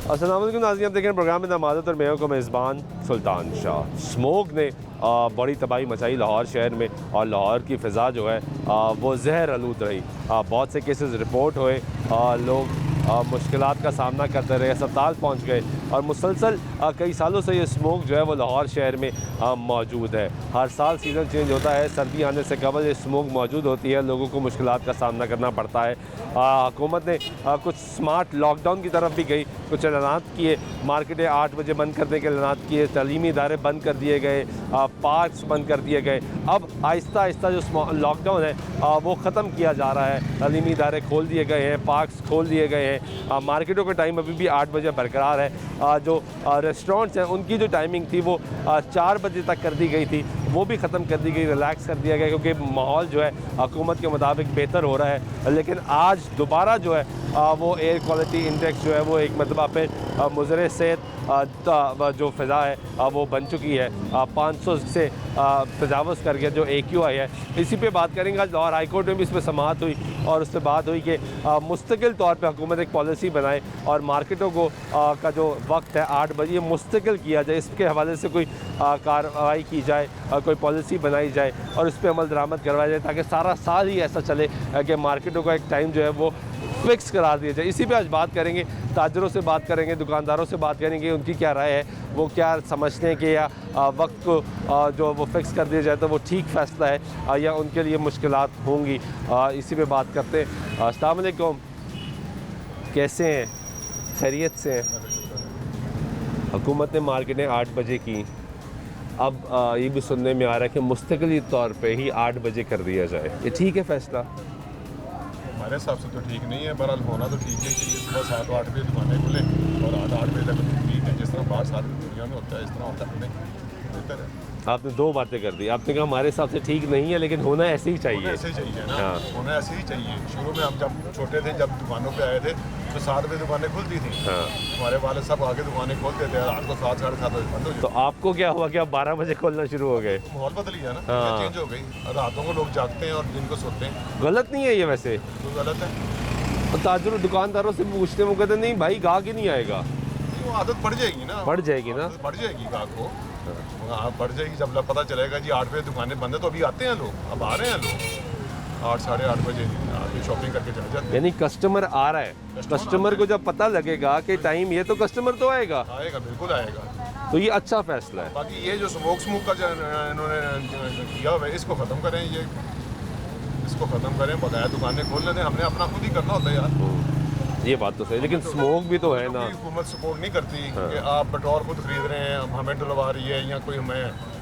अस्सलाम वालेकुम नाज़रीन, आप देख रहे हैं प्रोग्राम में नमाज़त और मैं हूं मेज़बान सुल्तान शाह। स्मोक ने बड़ी तबाही मचाई लाहौर शहर में और लाहौर की फ़िज़ा जो है वो जहर आलूद रही। बहुत से केसेस रिपोर्ट हुए, लोग मुश्किलात का सामना करते रहे, अस्पताल पहुंच गए और मुसलसल कई सालों से ये स्मोक जो है वो लाहौर शहर में मौजूद है। हर साल सीज़न चेंज होता है, सर्दी आने से कबल ये स्मोक मौजूद होती है, लोगों को मुश्किलात का सामना करना पड़ता है। हुकूमत ने कुछ स्मार्ट लॉकडाउन की तरफ भी गई, कुछ ऐलानात किए, मार्केटें 8 बजे बंद करने के ऐलानात किए, तालीमी इदारे बंद कर दिए गए, पार्क्स बंद कर दिए गए। अब आहिस्ता आहिस्ता जो लॉकडाउन है वो ख़त्म किया जा रहा है, तालीमी इदारे खोल दिए गए हैं, पार्क्स खोल दिए गए हैं, मार्केटों का टाइम अभी भी 8 बजे बरकरार है। जो रेस्टोरेंट्स हैं उनकी जो टाइमिंग थी वो 4 बजे तक कर दी गई थी, वो भी ख़त्म कर दी गई, रिलैक्स कर दिया गया, क्योंकि माहौल जो है हुकूमत के मुताबिक बेहतर हो रहा है। लेकिन आज दोबारा जो है वो एयर क्वालिटी इंडेक्स जो है वो एक मरतबा पे मुज़र सेहत जो फ़िज़ा है वो बन चुकी है, 500 से तजावज़ करके जो AQI है। इसी पे बात करेंगे। आज लाहौर हाई कोर्ट में भी इस पर समाअत हुई और उससे बात हुई कि मुस्तकिल तौर पे हुकूमत एक पॉलिसी बनाए और मार्केटों को का जो वक्त है 8 बजे मुस्तकिल किया जाए, इसके हवाले से कोई कार्रवाई की जाए, कोई पॉलिसी बनाई जाए और इस पर अमल दरामद करवाया जाए, ताकि सारा साल ही ऐसा चले कि मार्केटों का एक टाइम जो है वो फिक्स करार दिया जाए। इसी पे आज बात करेंगे, ताजरों से बात करेंगे, दुकानदारों से बात करेंगे, उनकी क्या राय है, वो क्या समझते हैं कि या वक्त को जो वो फिक्स कर दिया जाए तो वो ठीक फ़ैसला है या उनके लिए मुश्किलात होंगी। इसी पे बात करते हैं। अस्सलाम वालेकुम, कैसे हैं? खैरियत से हैं? हुकूमत ने मार्केटें 8 बजे की, अब ये भी सुनने में आ रहा है कि मुस्तकिल तौर पे ही 8 बजे कर दिया जाए, ये ठीक है फ़ैसला? हमारे हिसाब से तो ठीक नहीं है, बहरहाल होना तो ठीक नहीं चाहिए। सुबह 7-8 बजे दुकानें खुलें और 8 बजे तक ठीक है, जिस तरह बाहर सारी दुनिया में होता है इस तरह होता है, बेहतर है। आपने 2 बातें कर दी। आपने कहा हमारे हिसाब से ठीक नहीं है, लेकिन होना ऐसे ही चाहिए। ऐसे ही चाहिए ना, हाँ। होना ऐसे ही चाहिए। शुरू में हम जब छोटे थे, जब दुकानों पे आए थे तो 7 बजे दुकानें खुलती थी। हाँ। हमारे वाले सब आगे दुकानें खोलते थे, रात को 7 साढ़े 7 बजे बंद हो तो आपको क्या हुआ कि आप 12 बजे खोलना शुरू हो गए? माहौल बदल गया ना, हाँ। चेंज हो गई। रातों को लोग जागते हैं और दिन को सोते हैं, गलत नहीं है ये वैसे? तो गलत है। तो ताजरों दुकानदारों से पूछते हैं, वो कहते नहीं भाई गाहक ही नहीं आएगा। वो आदत पड़ जाएगी ना, बढ़ जाएगी ना, बढ़ जाएगी गाहक को। हाँ, बढ़ जाएगी। जब पता चलेगा जी 8 बजे दुकानें बंद है, तो अभी आते हैं लोग, अब आ रहे हैं लोग 8 साढ़े 8 बजे आके शॉपिंग करके चले जाते हैं। यानी कस्टमर आ रहा है, कस्टमर को जब पता लगेगा कि टाइम ये, तो कस्टमर तो आएगा, बिल्कुल आएगा। तो ये अच्छा फैसला है। बाकी ये जो स्मोक का जो इन्होंने किया हुआ है, इसको ख़त्म करें, इसको ख़त्म करें, बकाया दुकानें खोलने दें। हमने अपना खुद ही करना होता है यार, ये बात तो सही, लेकिन स्मोक भी तो है ना। हुकूमत सपोर्ट नहीं करती। हाँ। कि आप पेट्रोल खुद खरीद रहे हैं, हमें डलवा रही है, या कोई हमें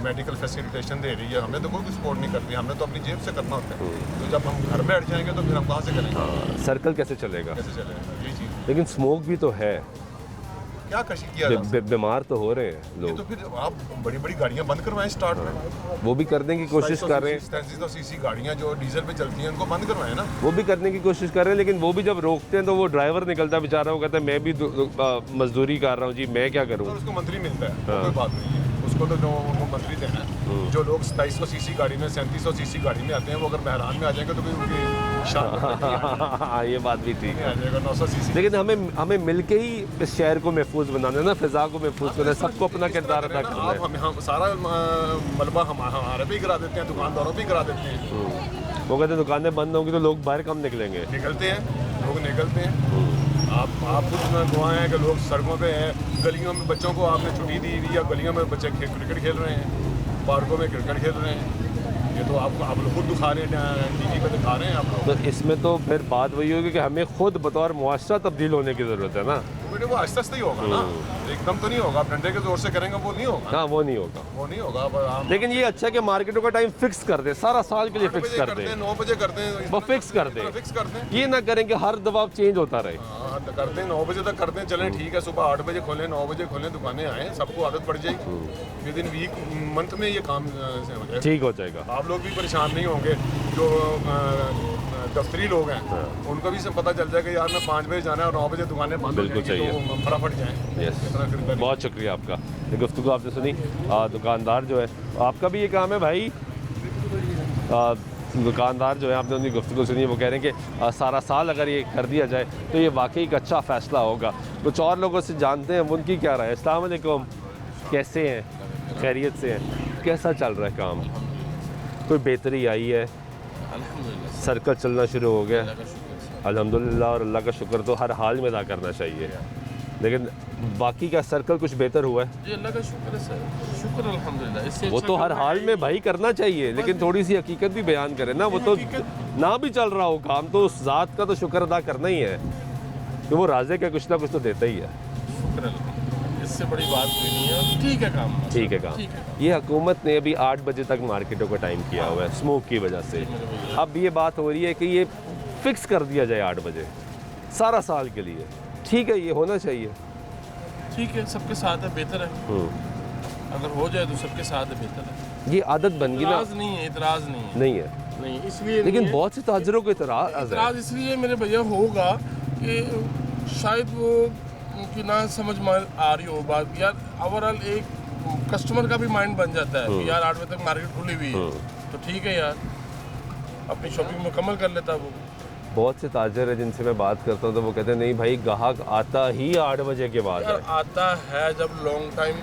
मेडिकल फैसिलिटेशन दे रही है, हमें तो कोई सपोर्ट नहीं करती, हमने तो अपनी जेब से करना होता है। तो जब हम घर में बैठ जाएंगे तो फिर हम कहाँ से करेंगे? सर्कल कैसे चलेगा? कैसे चलेगा यही चीज़। लेकिन स्मोक भी तो है, क्या कशी किया बीमार तो हो रहे हैं ये, लोग। तो फिर आप बड़ी बड़ी गाड़ियाँ बंद करवाएं स्टार्ट में, वो भी करने की कोशिश कर रहे हैं, 67 गाड़ियाँ जो डीजल पे चलती हैं उनको बंद करवाएं ना। वो भी करने की कोशिश कर रहे हैं, लेकिन वो भी जब रोकते हैं तो वो ड्राइवर निकलता है बेचारा, वो कहता है मैं भी मजदूरी कर रहा हूँ जी, मैं क्या करूँ। तो उसको मंथली मिलता है, कोई बात नहीं है, उसको तो जो उनको मंथली देना है। जो लोग 2700 सीसी गाड़ी में 3700 सीसी गाड़ी में आते हैं, वो अगर बहरान में आ जाएंगे तो फिर उनकी शान ये बात भी ठीक आ है, जाएगा 900 सीसी। लेकिन हमें मिलके ही इस शहर को महफूज बनाना है ना, फिजा को महफूज करना है, सबको अपना किरदार अदा करना है। आप हम सारा मलबा हमारे भी करा देते हैं, दुकानदारों भी करा देते हैं। वो कहते हैं दुकानें बंद होंगी तो लोग बाहर कम निकलेंगे। निकलते हैं लोग, निकलते हैं। आप खुद दुआएं हैं कि लोग सड़कों पे हैं, गलियों में बच्चों को आपने छुट्टी दी हुई, या गलियों में बच्चे क्रिकेट खेल रहे हैं, पार्कों में क्रिकेट खेल रहे हैं। ये तो आप लोग खुद दिखा रहे हैं, टीवी पे दिखा रहे हैं आप लोग। तो इसमें तो फिर बात वही होगी कि हमें खुद बतौर मुआशरा तब्दील होने की ज़रूरत है ना। बेटे वो आहिस्ता आहिस्ता ही होगा ना, एकदम तो नहीं होगा। आप डंडे के जोर से करेंगे वो नहीं होगा। हाँ, वो नहीं होगा, वो नहीं होगा। पर आप लेकिन ये अच्छा है कि मार्केटों का टाइम फिक्स कर दे, सारा साल के लिए 8 फिक्स बजे कर करते दे, हैं, 9 बजे करते हैं, वो फिक्स कर दे। फिक्स करते हैं। ये ना करें कि हर दफा चेंज होता रहे। हाँ, करते हैं 9 बजे तक करते हैं, चलें ठीक है। सुबह 8 बजे खोलें, 9 बजे खोलें, दुकानें आएँ, सबको आदत पड़ जाएगी। विद इन वीक मंथ में ये काम से हो जाएगा, ठीक हो जाएगा। आप लोग भी परेशान नहीं होंगे। जो दफ्तरी लोग हैं उनको भी सब पता चल जाएगा यार मैं 5 बजे जाना है और 9 बजे दुकानें बंद हो बिल्कुल जाएंगी, तो फटाफट जाएँ। यस, इतना खरीदारी। बहुत शुक्रिया आपका, ये गुफ्तगू आपने सुनी। दुकानदार जो है, आपका भी ये काम है भाई, दुकानदार जो है, आपने उनकी गुफ्तगू सुनी, वो कह रहे हैं कि सारा साल अगर ये कर दिया जाए तो ये वाकई एक अच्छा फ़ैसला होगा। कुछ और लोगों से जानते हैं उनकी क्या राय है। अस्सलाम वालेकुम, कैसे हैं? खैरियत से हैं? कैसा चल रहा है काम? कोई बेहतरी आई है? सर्कल चलना शुरू हो गया? अल्हम्दुलिल्लाह, और अल्लाह का शुक्र तो हर हाल में अदा करना चाहिए। लेकिन बाकी का सर्कल कुछ बेहतर हुआ है? जी अल्लाह का शुक्र है सर, शुक्र अल्हम्दुलिल्लाह। इससे वो अच्छा तो हर काम हाल में भाई करना चाहिए, लेकिन थोड़ी सी हकीकत भी बयान करें ना। वो तो ना भी चल रहा हो काम तो उस ज़ात का तो शुक्र अदा करना ही है कि वो राज़े का कुछ ना कुछ तो देता ही है। शुक्र अल्हम्दुलिल्लाह, इससे बड़ी बात कोई नहीं है। ठीक है काम, ठीक है काम। ये हुकूमत ने अभी 8 बजे तक मार्केटों का टाइम किया हुआ है स्मोक की वजह से। अब ये बात हो रही है कि ये फिक्स कर दिया जाए 8 बजे सारा साल के लिए। ठीक है, ये होना चाहिए। ठीक है, सबके साथ है, बेहतर है। अगर हो जाए तो सबके साथ है, बेहतर है। ये आदत बन गई ना। इतराज़ नहीं है, इतराज़ नहीं है, नहीं है, नहीं इसलिए लेकिन नहीं है। बहुत से ताजरों को इतराज़ है। इतराज़ इसलिए मेरे भैया होगा कि शायद वो उनकी ना समझ में आ रही हो बात। यार ओवरऑल एक कस्टमर का भी माइंड बन जाता है कि यार 8 बजे तक मार्केट खुली हुई है तो ठीक है यार, अपनी शॉपिंग मुकम्मल कर लेता वो। बहुत से ताजर है जिनसे मैं बात करता हूँ तो वो कहते हैं नहीं भाई, ग्राहक आता ही 8 बजे के बाद यार है। आता है, जब लॉन्ग टाइम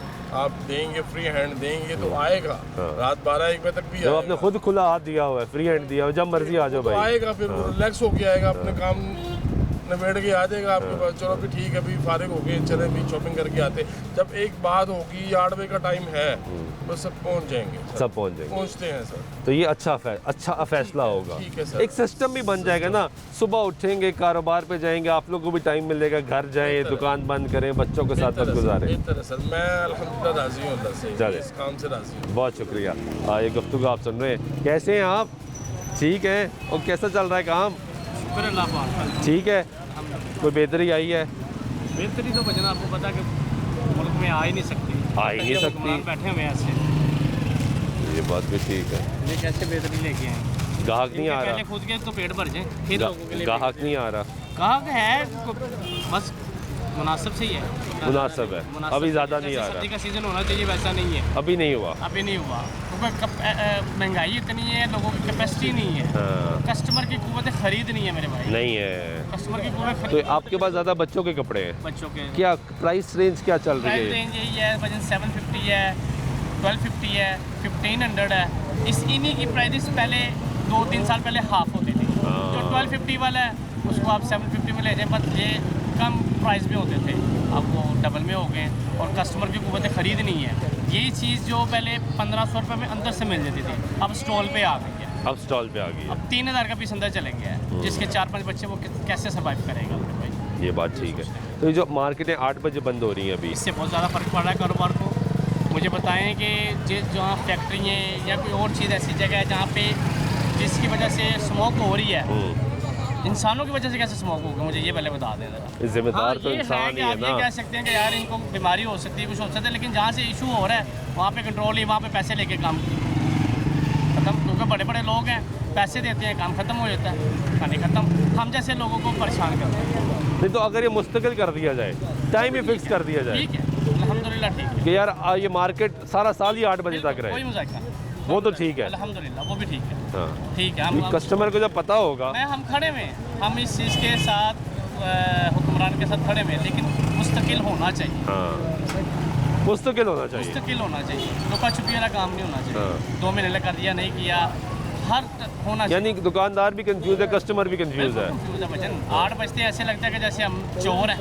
आप देंगे, फ्री हैंड देंगे तो आएगा। रात 12-1 बजे तक भी जब आएगा। आपने खुद खुला हाथ दिया हुआ है, फ्री हैंड दिया हुआ है, जब मर्जी आ जाओ तो भाई। आएगा, फिर वो रिलैक्स होके आएगा, अपने काम निबेड़ के आ जाएगा आपके पास। चलो फिर ठीक है, अभी फारिग हो गए, चले भी शॉपिंग करके आते। जब एक बात होगी 8 बजे का टाइम है तो सब पहुंच जाएंगे, सब पहुंच जाएंगे। पहुंचते हैं सर। तो ये अच्छा फैसला होगा। ठीक है सर। एक सिस्टम भी बन जाएगा ना, सुबह उठेंगे, कारोबार पे जाएंगे, आप लोगों को भी टाइम मिलेगा, घर जाएं, दुकान बंद करें, बच्चों के साथ वक्त गुजारें। बेहतर है सर, मैं अल्हम्दुलिल्लाह राजी हूँ अल्लाह से, चले। इस काम से राजी हूँ। बहुत शुक्रिया। ये गुफ्तगू आप सुन रहे हैं। कैसे हैं आप? ठीक है। और कैसा चल रहा है काम? शुक्र अल्लाह पाक। ठीक है। कोई बेहतरी आई है? बेहतरी तो भजन आपको पता कि मुल्क में आ ही नहीं सकती, आ ही नहीं सकती। हुक्मरान बैठे हुए हैं ऐसे। ये बात भी ठीक है। ये कैसे बेहतरी लेके आए? ग्राहक नहीं आ पहले रहा, खुद के तो पेट भर जाए, फिर लोगों के लिए ग्राहक नहीं आ रहा। ग्राहक है, बस मुनासिब से ही है। मुनासिब है, मुनासिब अभी ज़्यादा जैसे नहीं आ सर्दी रहा। का सीज़न होना चाहिए वैसा नहीं है, अभी नहीं हुआ। अभी नहीं हुआ क्योंकि महंगाई इतनी है, लोगों की कैपेसिटी नहीं है, हाँ, कस्टमर की कुव्वत खरीद नहीं है मेरे भाई। नहीं है। कस्टमर की कुव्वत तो खरीद आपके पास ज़्यादा बच्चों के कपड़े हैं, बच्चों के क्या प्राइस रेंज क्या चल रही प्राइस है? रेंज यही है, वजन 750 है, 1250 है, 1500 है। इस इन्हीं की प्राइस पहले 2-3 साल पहले हाफ होती थी। जो 1250 वाला है उसको आप 750 में ले जाएं, बस ये कम प्राइस में होते थे, अब वो डबल में हो गए और कस्टमर की कुव्वत खरीद नहीं है। यही चीज़ जो पहले 1500 रुपये में अंदर से मिल जाती थी, अब स्टॉल पे आ गई है। अब स्टॉल पे आ गई है। अब 3000 का पीस अंदर चले गया है, जिसके 4-5 बच्चे वो कैसे सर्वाइव करेगा मेरे भाई। ये बात ठीक है। तो ये जो मार्केटें 8 बजे बंद हो रही हैं अभी, इससे बहुत ज़्यादा फ़र्क पड़ रहा है कारोबार को। मुझे बताएं कि जहाँ फैक्ट्री है या कोई और चीज़ ऐसी जगह है जहाँ पे जिसकी वजह से स्मोक हो रही है, इंसानों की वजह से कैसे स्मोक होगा, मुझे ये पहले बता दें ज़रा। जिम्मेदार तो ये इंसान कि ही है आप ना। ये कह सकते हैं कि यार इनको बीमारी हो सकती है, कुछ हो सकता है, लेकिन जहाँ से इशू हो रहा है वहाँ पे कंट्रोल ही, वहाँ पे पैसे लेके काम खत्म। क्योंकि बड़े बड़े लोग हैं, पैसे देते हैं, काम खत्म हो जाता है, खाने खत्म। हम जैसे लोगों को परेशान करते हैं। नहीं तो अगर ये मुस्तकिल कर दिया जाए, टाइम ही फिक्स कर दिया जाए ठीक है, अल्हम्दुलिल्लाह ठीक है, कि यार ये मार्केट सारा साल ही 8 बजे तक कोई रहे, मजाक नहीं, वो तो ठीक है। अल्हम्दुलिल्लाह वो भी ठीक है। हाँ, ठीक है, हम कस्टमर को जब पता होगा। हम खड़े हुए हैं, हम इस चीज़ के साथ हुक्मरान के साथ खड़े हुए हैं, लेकिन मुस्तकिल होना चाहिए। हाँ, मुस्तकिल होना चाहिए। मुस्तकिल होना चाहिए, लुका छुपी वाला काम नहीं होना चाहिए। हाँ। 2 महीने लगा दिया, नहीं किया, हर होना चाहिए। यानी दुकानदार भी कंफ्यूज है, कस्टमर भी कंफ्यूज है। confuse है भजन। 8 बजते ऐसे लगता है कि जैसे हम चोर हैं।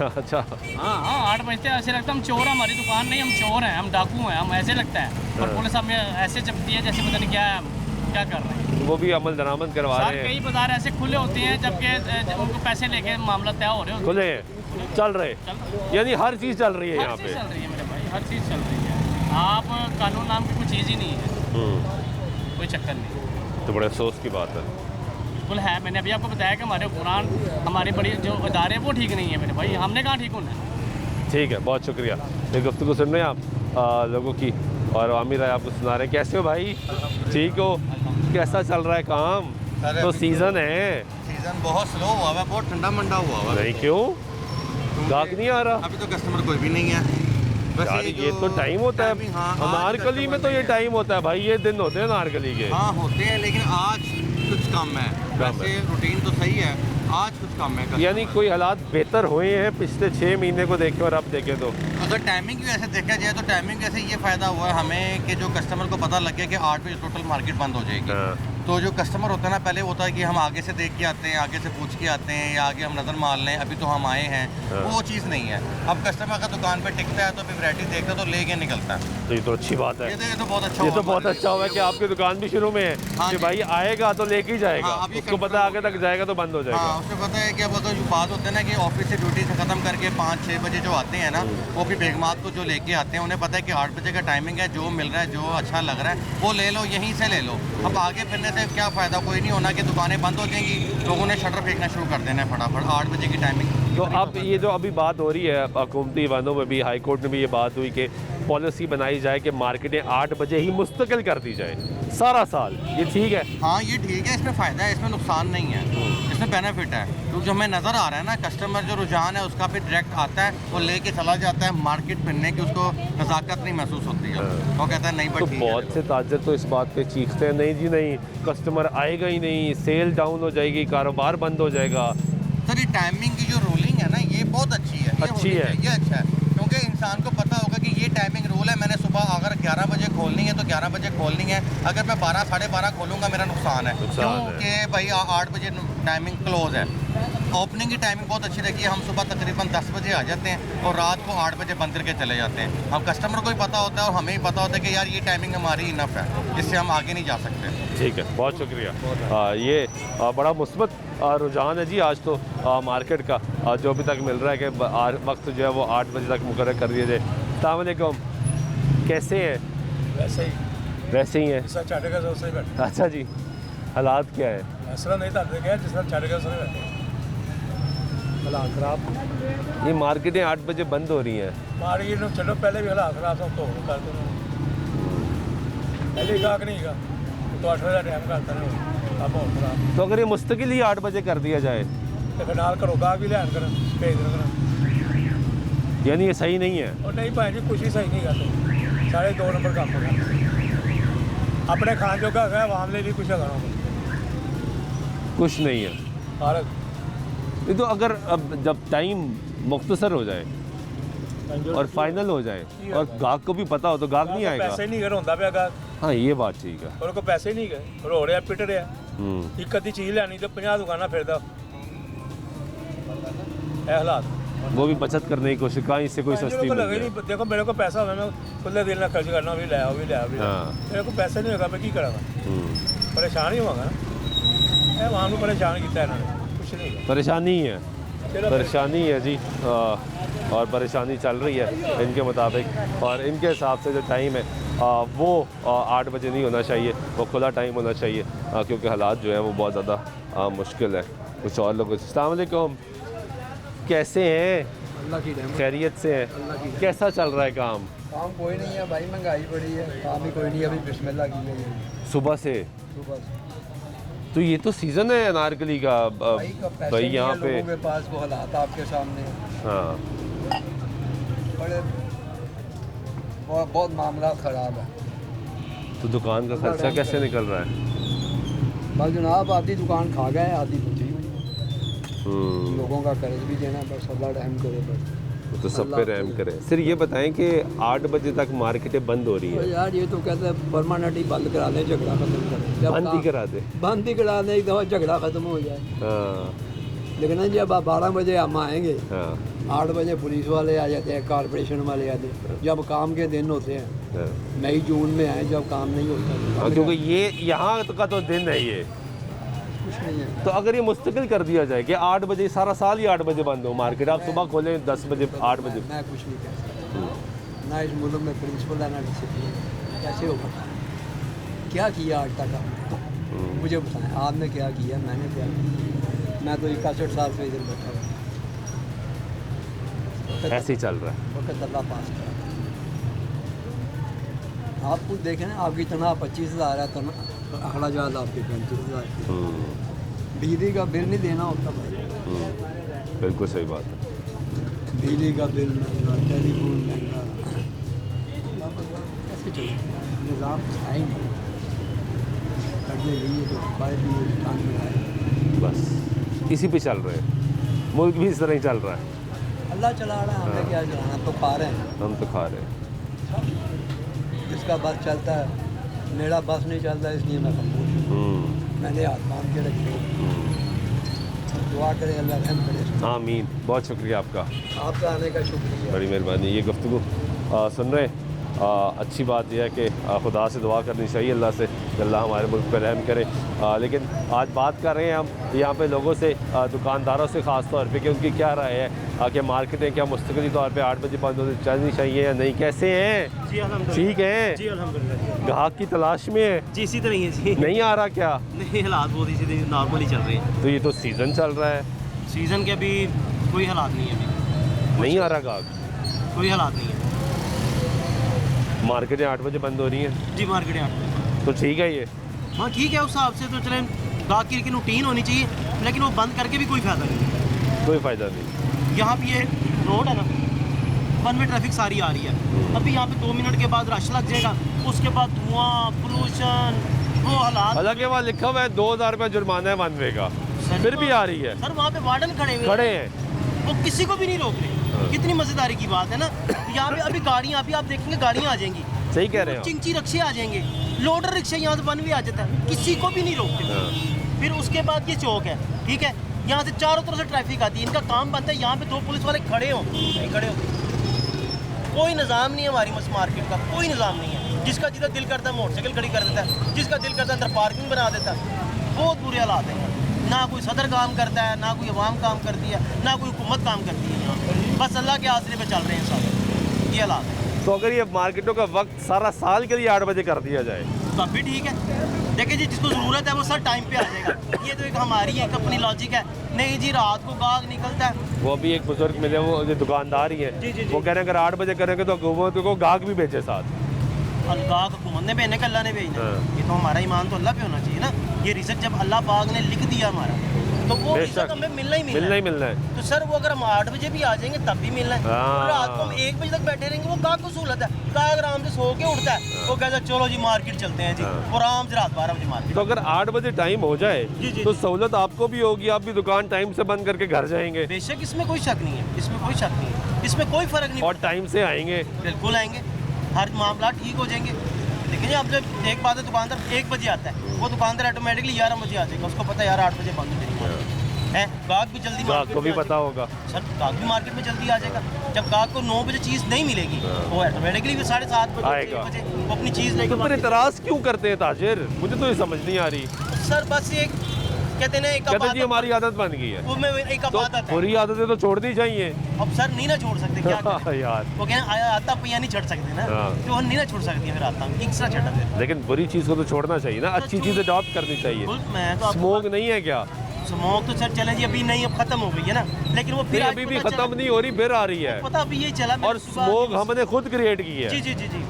अच्छा, हाँ, 8 बजते ऐसे लगता है हम चोर हैं, हमारी दुकान नहीं, हम चोर हैं, हम डाकू हैं, हम ऐसे लगता है। और पुलिस हमें ऐसे जपती है जैसे पता नहीं क्या कर रहे हैं। वो भी अमल दरामद करवा सर रहे हैं। कई बाजार ऐसे खुले होते हैं जबकि उनको पैसे लेके मामला तय हो रहे होते खुले हैं, चल रहे, यानी हर चीज़ चल रही है हैं। यहाँ हर चीज़ पे। चल रही है मेरे भाई, हर चीज़ चल रही है। आप कानून नाम की कोई चीज़ ही नहीं है, कोई चक्कर नहीं। तो बड़े अफसोस की बात है। बिल्कुल है, मैंने अभी आपको बताया कि हमारे कुरान, हमारी बड़ी जो इदारे हैं वो ठीक नहीं है मेरे भाई, हमने कहाँ ठीक होना है। ठीक है, बहुत शुक्रिया। ये गुफ्तगू सुन रहे हैं आप लोगों की, और आमिर राय आपको सुना रहे हैं। कैसे हो भाई? ठीक हो? कैसा चल रहा है काम? तो सीज़न है, सीजन बहुत स्लो हुआ है, बहुत ठंडा मंडा हुआ है। नहीं क्यों? ग्राहक नहीं आ रहा? अभी तो कस्टमर कोई भी नहीं है, यार ये तो टाइम होता है timing, हाँ, आज अनारकली में, तो ये टाइम होता है भाई, ये दिन होते हैं अनारकली के। हाँ होते हैं, लेकिन आज कुछ कम है। वैसे रूटीन तो सही है, आज कुछ कम है। यानी कोई हालात बेहतर हुए हैं पिछले 6 महीने को देखें और अब देखें तो? अगर टाइमिंग भी ऐसे देखा जाए तो टाइमिंग ऐसे ये फ़ायदा हुआ है हमें कि जो कस्टमर को पता लग गया कि 8 बजे टोटल मार्केट बंद हो जाएगी। हाँ। तो जो कस्टमर होता है ना, पहले होता है कि हम आगे से देख के आते हैं, आगे से पूछ के आते हैं, या आगे हम नज़र मार लें अभी तो हम आए हैं, वो चीज़ नहीं है। अब कस्टमर अगर दुकान पे टिकता है तो फिर वैरायटी देखता है तो लेके निकलता है। तो ये तो अच्छी बात है। ये तो बहुत अच्छा ये तो हुआ बहुत हमारे अच्छा हुआ है कि आपकी दुकान भी शुरू में है हाँ कि जी। भाई आएगा तो लेके ही जाएगा, हाँ, अब ये उसको पता है आगे तक जाएगा तो बंद हो लिए। जाएगा। हाँ, उसमें पता है कि अब अगर बात होता है ना कि ऑफिस से ड्यूटी से ख़त्म करके 5-6 बजे जो आते हैं ना, वो भी बेगमात को जो लेके आते हैं, उन्हें पता है कि 8 बजे का टाइमिंग है, जो मिल रहा है, जो अच्छा लग रहा है वो ले लो, यहीं से ले लो। अब आगे फिरने से क्या फ़ायदा, कोई नहीं होना कि दुकानें बंद हो जाएंगी, लोगों ने शटर फेंकना शुरू कर देना है फटाफट। 8 बजे की टाइमिंग तो अब ये जो अभी बात हो रही है हुकूमती वानों में भी, हाई कोर्ट में भी ये बात हुई कि पॉलिसी बनाई जाए कि मार्केटें 8 बजे ही मुस्तकिल कर दी जाए सारा साल, ये ठीक है? हाँ ये ठीक है, इसमें फ़ायदा है, इसमें नुकसान नहीं है, इसमें बेनिफिट है। क्योंकि जो हमें नज़र आ रहा है ना, कस्टमर जो रुझान है उसका भी डायरेक्ट आता है, वो लेके चला जाता है मार्केट फिरने की, उसको नज़ाकत नहीं महसूस होती है, वो कहता है नहीं तो बट ठीक बहुत से ताजर तो इस बात पे चीखते हैं, नहीं जी नहीं, कस्टमर आएगा ही नहीं, सेल डाउन हो जाएगी, कारोबार बंद हो जाएगा। सर ये टाइमिंग की जो रूलिंग है ना, ये बहुत अच्छी है, ये अच्छी होनी है। चाहिए, अच्छा है, क्योंकि इंसान को पता होगा कि ये टाइमिंग रूल है, मैंने सुबह अगर 11 बजे खोलनी है तो 11 बजे खोलनी है, अगर मैं 12 साढ़े 12 खोलूँगा मेरा नुकसान है, क्योंकि भाई 8 बजे टाइमिंग क्लोज है। ओपनिंग की टाइमिंग बहुत अच्छी रखी है, हम सुबह तकरीबन 10 बजे आ जाते हैं और रात को 8 बजे बंद करके चले जाते हैं। हम कस्टमर को भी पता होता है और हमें भी पता होता है कि यार ये टाइमिंग हमारी इनफ है, इससे हम आगे नहीं जा सकते। ठीक है, बहुत शुक्रिया। ये बड़ा मुस्बत रुझान है जी आज तो मार्केट का, जो अभी तक मिल रहा है कि वक्त जो है वो 8 बजे तक मुकर्रर कर दिया जाए। अस्सलाम वालेकुम, कैसे हैं? वैसे ही हैं। अच्छा जी, हालात क्या है? ये मार्केटें 8 बजे बंद हो रही हैं। मार्केट में चलो पहले भी हालात खराब सब तो कर दो, पहले गाहक नहीं गा तो 8 बजे टाइम करता नहीं, अब बहुत खराब। तो अगर ये मुस्तकिल ही 8 बजे कर दिया जाए तो फिर नाल करो गाहक भी लियान कर भेज देना, यानी ये सही नहीं है? और नहीं भाई जी कुछ ही सही नहीं करते, सारे 2 नंबर काम कर अपने खान जोगा है, आवाम ले लिए कुछ है कुछ नहीं है। भारत ये तो अगर अब जब टाइम मुख्तसर हो जाए और फाइनल हो जाए और गाहक को भी पता हो तो गाहक नहीं आएगा। पैसे नहीं कर होंदा पे गाहक, हाँ ये बात ठीक है। और को पैसे नहीं गए रो रहा पिट रहा, एक अद्धी चीज़ लैनी तो 50 दुकाना फिरदा, ये हालात। वो भी बचत करने की कोशिश, कहीं से कोई सस्ती को मिल लगे जाए। नहीं, देखो मेरे को पैसा होगा मैं खुले दिल ना खर्च करना, भी लाया भी लाया भी लाया। हाँ। मेरे को पैसे नहीं होगा मैं की करांगा, परेशान ही होगा ना, ये वहाँ को परेशान किया इन्होंने, कुछ नहीं परेशानी ही है, परेशानी है जी। और परेशानी चल रही है इनके मुताबिक, और इनके हिसाब से जो टाइम है वो 8 बजे नहीं होना चाहिए, वो खुला टाइम होना चाहिए, क्योंकि हालात जो है वो बहुत ज़्यादा मुश्किल है। कुछ और लोग, अस्सलाम वालेकुम, कैसे हैं? अल्लाह की रहमत, खैरियत से हैं? अल्लाह की रहमत। कैसा चल रहा है काम? काम कोई नहीं है भाई, महंगाई बड़ी है, काम ही कोई नहीं है, अभी बिस्मिल्लाह की गई है सुबह से? सुबह से। तो ये तो सीज़न है अनारकली का भाई का पैसे भाई नहीं यहाँ है पे। लोगों के पास, वो हालात आपके सामने हैं। हाँ, बड़े बहुत मामला ख़राब है। तो दुकान का खर्चा कैसे निकल रहा है? बस जनाब आधी दुकान खा गए, आधी बची हुई है। हम्म, लोगों का कर्ज भी देना, बस अल्लाह रहम करे बस। तो सब पे रहम करें। सिर ये बताएं कि 8 बजे तक मार्केटें बंद हो रही तो हैं, यार ये तो कहते हैं परमानेंट ही बंद करा दें, झगड़ा खत्म करें, जब बंद ही करा दे। बंद ही करा दें, एक दफ़ा झगड़ा खत्म हो जाए। हाँ लेकिन जब 12 बजे हम आएंगे, हाँ 8 बजे पुलिस वाले आ जाते हैं, कारपोरेशन वाले आते हैं, जब काम के दिन होते हैं, हाँ। मई जून में आए जब काम नहीं होता, हाँ, क्योंकि ये यहाँ का तो दिन है ये। कुछ नहीं है। तो अगर ये मुस्तकिल कर दिया जाए कि 8 बजे सारा साल ही 8 बजे बंद हो मार्केट, आप सुबह खोलें 10 बजे 8 बजे, मैं कुछ नहीं कह सकता, ना इस मुल्क में प्रिंसिपल है ना डिसिप्लिन, कैसे हो पता क्या किया आज तक आपने, मुझे बताएं आपने क्या किया, मैंने क्या किया, मैं तो 61 साल से इधर बैठा हुआ, ऐसे ही चल रहा है। वक्त अल्लाह पास करा। आप खुद देखें ना, आपकी तनख्वाह 25,000 है, तनख्वाह अखराजात आपके 35,000, बिजली का बिल नहीं देना होता भाई, बिल्कुल सही बात है। बिजली का बिल महंगा, टेलीफोन महंगा, अब कैसे चलेगा, निज़ाम है ही नहीं। करने लिए तो बाहर भी दुकान बनाए, बस इसी पे चल रहे हैं, मुल्क भी इस तरह ही चल रहा है। अल्लाह चला रहा है, हमें क्या चलाना, तो खा रहे हैं। हम तो खा रहे हैं। जिसका बस चलता है, मेरा बस नहीं चलता इसलिए मैं खामोश हूँ। मैंने हाथ बांध के रखे, दुआ करे अल्लाह रहम करे। आमीन। बहुत शुक्रिया आपका, आपका आने का शुक्रिया। बड़ी मेहरबानी। ये गुफ्तगू सुन रहे हैं। अच्छी बात यह है कि खुदा से दुआ करनी चाहिए अल्लाह से कि अल्लाह हमारे मुल्क पर रहम करे। लेकिन आज बात कर रहे हैं हम यहाँ पे लोगों से, दुकानदारों से ख़ास तौर पे कि उनकी क्या राय है कि मार्केटें क्या मुस्तकिल तौर पे 8 बजे बंद होती चलनी चाहिए या नहीं। कैसे हैं? जी अल्हम्दुलिल्लाह। ठीक हैं? जी अल्हम्दुलिल्लाह। ग्राहक की तलाश में है? जी इसी तरह ही है जी। नहीं आ रहा क्या? नहीं, हालात बहुत इसी नॉर्मली चल रहे हैं। तो ये तो सीज़न चल रहा है, सीज़न के अभी कोई हालात नहीं है, अभी नहीं आ रहा ग्राहक, कोई हालात नहीं है। मार्केटें 8 बजे बंद हो रही हैं, जी मार्केटें 8 बजे। तो ठीक है ये। हाँ ठीक है, उस हिसाब से तो चलें, ग्राहक की रूटीन होनी चाहिए, लेकिन वो बंद करके भी कोई फ़ायदा नहीं है। कोई फ़ायदा नहीं। यहाँ पे ये रोड है ना, वन वे ट्रैफिक सारी आ रही है। अभी यहाँ पे 2 मिनट के बाद रश लग जाएगा, उसके बाद धुआं, पोल्यूशन, वो हालात। हालांकि वहाँ लिखा हुआ है 2000 रुपये जुर्माना है 1 वे का, फिर भी आ रही है। सर वहाँ पे वार्डन खड़े हैं, वो किसी को भी नहीं रोक रहे। कितनी मज़ेदारी की बात है ना। यहाँ पे अभी गाड़ियाँ, अभी आप देखेंगे गाड़ियाँ आ जाएंगी, सही कह रहे हो। चिंची रिक्शे आ जाएंगे, लोडर रिक्शे यहाँ से 1 वे आ जाता है, किसी को भी नहीं रोकते। फिर उसके बाद ये चौक है, ठीक है, यहाँ से चारों तरफ से ट्रैफिक आती है, इनका काम बनता है यहाँ पे 2 पुलिस वाले खड़े हों, नहीं खड़े होते। कोई निज़ाम नहीं है हमारी मार्केट का, कोई निज़ाम नहीं है। जिसका जिधर दिल करता है मोटरसाइकिल खड़ी कर देता है, जिसका दिल करता है अंदर पार्किंग बना देता है। बहुत बुरे हालात हैं। ना कोई सदर काम करता है, ना कोई अवाम काम करती है, ना कोई हुकूमत काम करती है। यहाँ बस अल्लाह के आसरे पे चल रहे हैं सब, ये हालात है। तो अगर ये मार्केटों का वक्त सारा साल के लिए 8 बजे कर दिया जाए तब भी ठीक है। देखिए जी, जिसको ज़रूरत है वो सर टाइम पे आ जाएगा। ये तो एक हमारी एक अपनी लॉजिक है। नहीं जी, रात को गाहक निकलता है। वो अभी एक बुजुर्ग मिले, वो जो दुकानदार ही हैं, जी, जी, जी। वो कह रहे हैं अगर 8 बजे करेंगे तो हुकूमत को गाहक भी भेजे साथ। गाहक हुकूमत ने भेजने का, अल्लाह ने भेजना। हाँ। ये तो हमारा ईमान तो अल्लाह पे होना चाहिए ना। ये रिजल्ट जब अल्लाह पाक ने लिख दिया हमारा, तो वो बेशक। रिजल्ट हमें मिलना ही मिलना ही मिलना है। तो सर वो अगर हम 8 बजे भी आ जाएंगे तब भी मिलना है। हाँ। रात को हम 1 बजे तक बैठे रहेंगे, वो गाहक को सहूलत है। गाहक आराम से सो के उठता है, वो कहता है चलो जी मार्केट चलते हैं जी, हाँ। और आराम से रात 12 बजे मार्केट। तो अगर 8 बजे टाइम हो जाए जी, जी, तो जी। सहूलत आपको भी होगी, आप भी दुकान टाइम से बंद करके घर जाएंगे बेशक, इसमें कोई शक नहीं है, इसमें कोई शक नहीं है, इसमें कोई फर्क नहीं। और टाइम से आएंगे। बिल्कुल आएंगे, हर मामला ठीक हो जाएंगे। देखिए जी, अब जब एक बात है, दुकानदार 1 बजे आता है, वो दुकानदार ऑटोमेटिकली 11 बजे आ जाएगा। उसको पता है यार 8 बजे बंद है। गाहक भी जल्दी, गाहक को भी पता होगा। सर गाहक भी मार्केट में जल्दी आ जाएगा। जब गाहक को 9 बजे चीज़ नहीं मिलेगी, वो ऑटोमेटिकली भी 7:30 बजे, आएगा। 6 बजे वो अपनी चीज़ लेके तो फिर इतराज़ क्यों करते हैं ताजिर? मुझे तो ये समझ नहीं आ रही। सर बस एक कहते हैं ना, एक कहते जी हमारी आदत बन गई है, वो में एक तो आदत है। बुरी आदतें तो छोड़नी चाहिए। अब सर नहीं ना छोड़ सकते, क्या करें? यार, वो कहना आता पहिया नहीं चढ़ सकते ना, हाँ। तो वो नहीं ना छोड़ सकती है। फिर आता एक्स्ट्रा चढ़ा फिर। लेकिन बुरी चीज़ को तो छोड़ना चाहिए ना, अच्छी चीज़ अडॉप्ट करनी चाहिए। बिल्कुल, मैं तो आपको स्मोक नहीं है क्या? स्मोक तो सर चले जी, अभी नहीं, अब खत्म हो गई है ना, लेकिन वो फिर नहीं, आज अभी भी पता खत्म चला- नहीं हो रही, फिर आ रही है। पता अभी यही चला। मैंने और सुबह- स्मोक हमने खुद क्रिएट की है। जी जी जी जी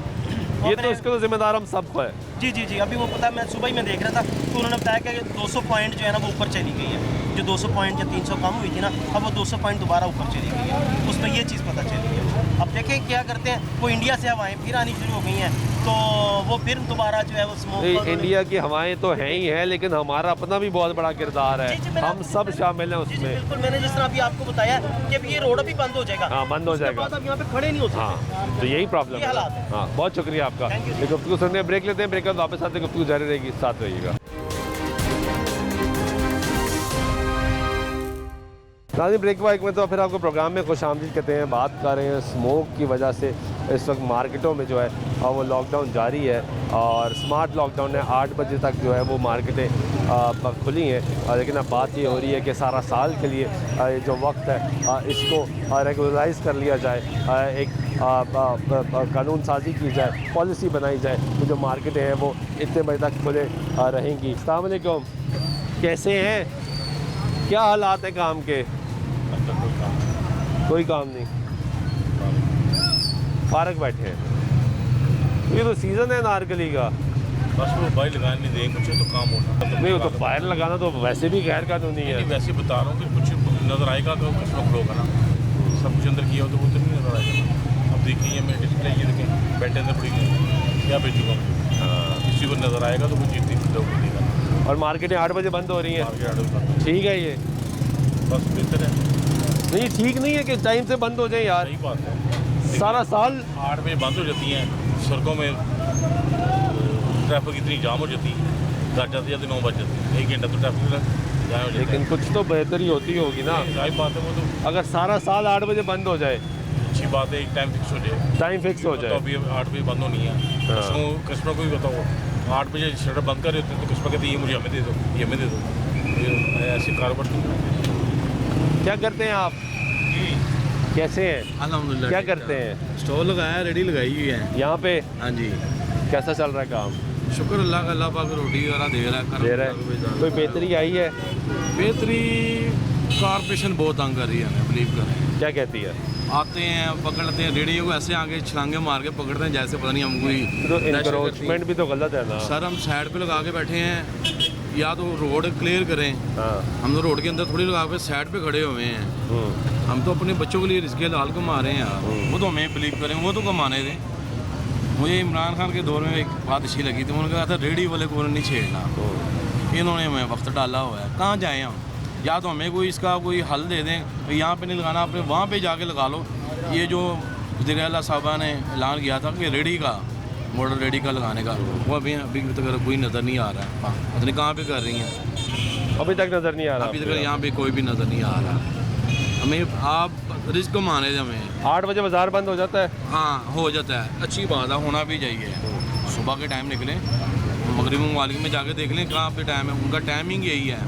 ये तो इसके तो जिम्मेदार हम सबको है। जी जी जी। अभी वो पता है, मैं सुबह ही मैं देख रहा था, तो उन्होंने बताया कि 200 पॉइंट जो है ना वो ऊपर चली गई है। जो 200 पॉइंट या 300 कम हुई थी ना, अब वो 200 पॉइंट दोबारा ऊपर चली गई है। उसमें ये चीज़ पता चली है। अब देखें क्या करते हैं, वो इंडिया से हवाएं फिर आनी शुरू हो गई हैं, तो वो फिर दोबारा जो है वो स्मोक। इंडिया की हवाएं तो हैं ही हैं, लेकिन हमारा अपना भी बहुत बड़ा किरदार जी, जी, है, मैंने हम आपको सब बताया। शामिल हैं जी, जी, उसमें। बिल्कुल, मैंने जिस तरह अभी आपको बताया कि अभी ये रोड अभी बंद हो जाएगा। हाँ, बंद हो उसके जाएगा। बाद अब यहाँ पे खड़े नहीं हो सकते। हाँ, तो यही प्रॉब्लम ये है। हालात है। हाँ, बहुत शुक्रिया आपका। Thank you, ये गुफ्तगू सुनने, ब्रेक लेते हैं, ब्रेक के बाद वापस आते गुफ्तगू जारी रहेगी, साथ रहिएगा। नाज़रीन, ब्रेक बाइक में तो फिर आपको प्रोग्राम में खुशामदीद कहते हैं। बात कर रहे हैं स्मोक की वजह से इस वक्त मार्केटों में जो है वो लॉकडाउन जारी है, और स्मार्ट लॉकडाउन है। 8 बजे तक जो है वो मार्केटें खुली हैं, लेकिन अब बात ये हो रही है कि सारा साल के लिए ये जो वक्त है इसको रेगुलराइज कर लिया जाए, एक कानून साजी की जाए, पॉलिसी बनाई जाए कि जो मार्केटें हैं वो इतने बजे तक खुले रहेंगी। अस्सलाम वालेकुम, कैसे हैं? क्या हालात हैं काम के? कोई काम नहीं, फारग बैठे हैं। ये तो सीज़न है नारकली का। बस वो बाइक लगाने नहीं देंगे, मुझे तो काम होना नहीं, वो तो फायर लगाना तो वैसे भी गैर कानूनी है। वैसे बता रहा हूँ कि कुछ नज़र आएगा तो कुछ लोग होगा ना, सब कुछ अंदर किया हो तो वो तो नहीं नज़र आएगा। अब देखिए मैं डिस्प्ले ये देखें, बैठे थे बड़ी क्या बेचूंगा मुझे। किसी को नज़र आएगा तो कुछ चीज़ नहीं देगा। और मार्केटें 8 बजे बंद हो रही हैं, मार्केट आर्डर करता ठीक है ये? बस बेहतर है। नहीं ठीक नहीं है कि टाइम से बंद हो जाए यार, सही बात है। सारा साल 8 बजे बंद हो जाती हैं, सड़कों में ट्रैफिक इतनी जाम हो जाती है, घर जाते जाते 9 बज जाते हैं, 1 घंटा तो ट्रैफिक जाम हो जाता है। लेकिन कुछ तो बेहतरी होती होगी ना। सही बात है, वो तो अगर सारा साल 8 बजे बंद हो जाए, अच्छी बात है, एक टाइम फिक्स हो जाए। टाइम फिक्स हो तो जाए। अभी 8 बजे बंद होनी है। कस्टमर को भी बताओ 8 बजे शटर बंद कर देते हैं तो कस्टमर कहते हैं ये मुझे हमें दे दो, ये हमें दे दो। ऐसे कारोबार नहीं। क्या करते हैं आप? कैसे हैं? अल्हम्दुलिल्लाह। क्या करते हैं? स्टॉल लगाया, रेडी लगाई हुई है यहाँ पे? हाँ जी। कैसा चल रहा है काम? शुक्र अल्लाह का, अल्लाह पाक रोटी वगैरह दे रहा है, दे रहा है। कोई बेहतरी आई है? बेहतरी कारपोरेशन बहुत तंग कर रही है हमें, बिलीव करें। क्या कहती है? आते हैं, पकड़ते हैं, रेडियो को ऐसे आगे छलांगे मार के पकड़ते हैं जैसे पता नहीं हम कोई तो इंक्रोचमेंट भी तो गलत है ना सर। हम साइड पे लगा के बैठे हैं, या तो रोड क्लियर करें। हम तो रोड के अंदर थोड़ी लगा के साइड पे खड़े हुए हैं। हम तो अपने बच्चों के लिए रिस्क लाल कमा रहे हैं यार, वो तो हमें बिलीव करें, वो तो कमाने दें। मुझे इमरान खान के दौर में एक बात अच्छी लगी थी, उन्होंने कहा था रेडी वाले को नहीं छेड़ना। इन्होंने हमें वक्त डाला हुआ है, कहाँ जाएँ हम? या तो हमें कोई इसका कोई हल दे दें, यहाँ पे नहीं लगाना, आपने वहाँ पे जाके लगा लो। ये जो वज़ीर-ए-आला साहबा ने ऐलान किया था कि रेडी का मॉडल रेडी का लगाने का, वो अभी तक कोई नज़र नहीं आ रहा है। हाँ, पता नहीं कहाँ पे कर रही हैं, अभी तक नज़र नहीं आ रहा। अभी तक यहाँ पे कोई भी नज़र नहीं आ रहा। हमें आप रिस्क माने थे हमें। 8 बजे बाजार बंद हो जाता है? हाँ हो जाता है, अच्छी बात है, होना भी चाहिए। सुबह के टाइम निकलें, मगरिब ममालिक में जाके देख लें कहाँ पे टाइम है, उनका टाइमिंग यही है,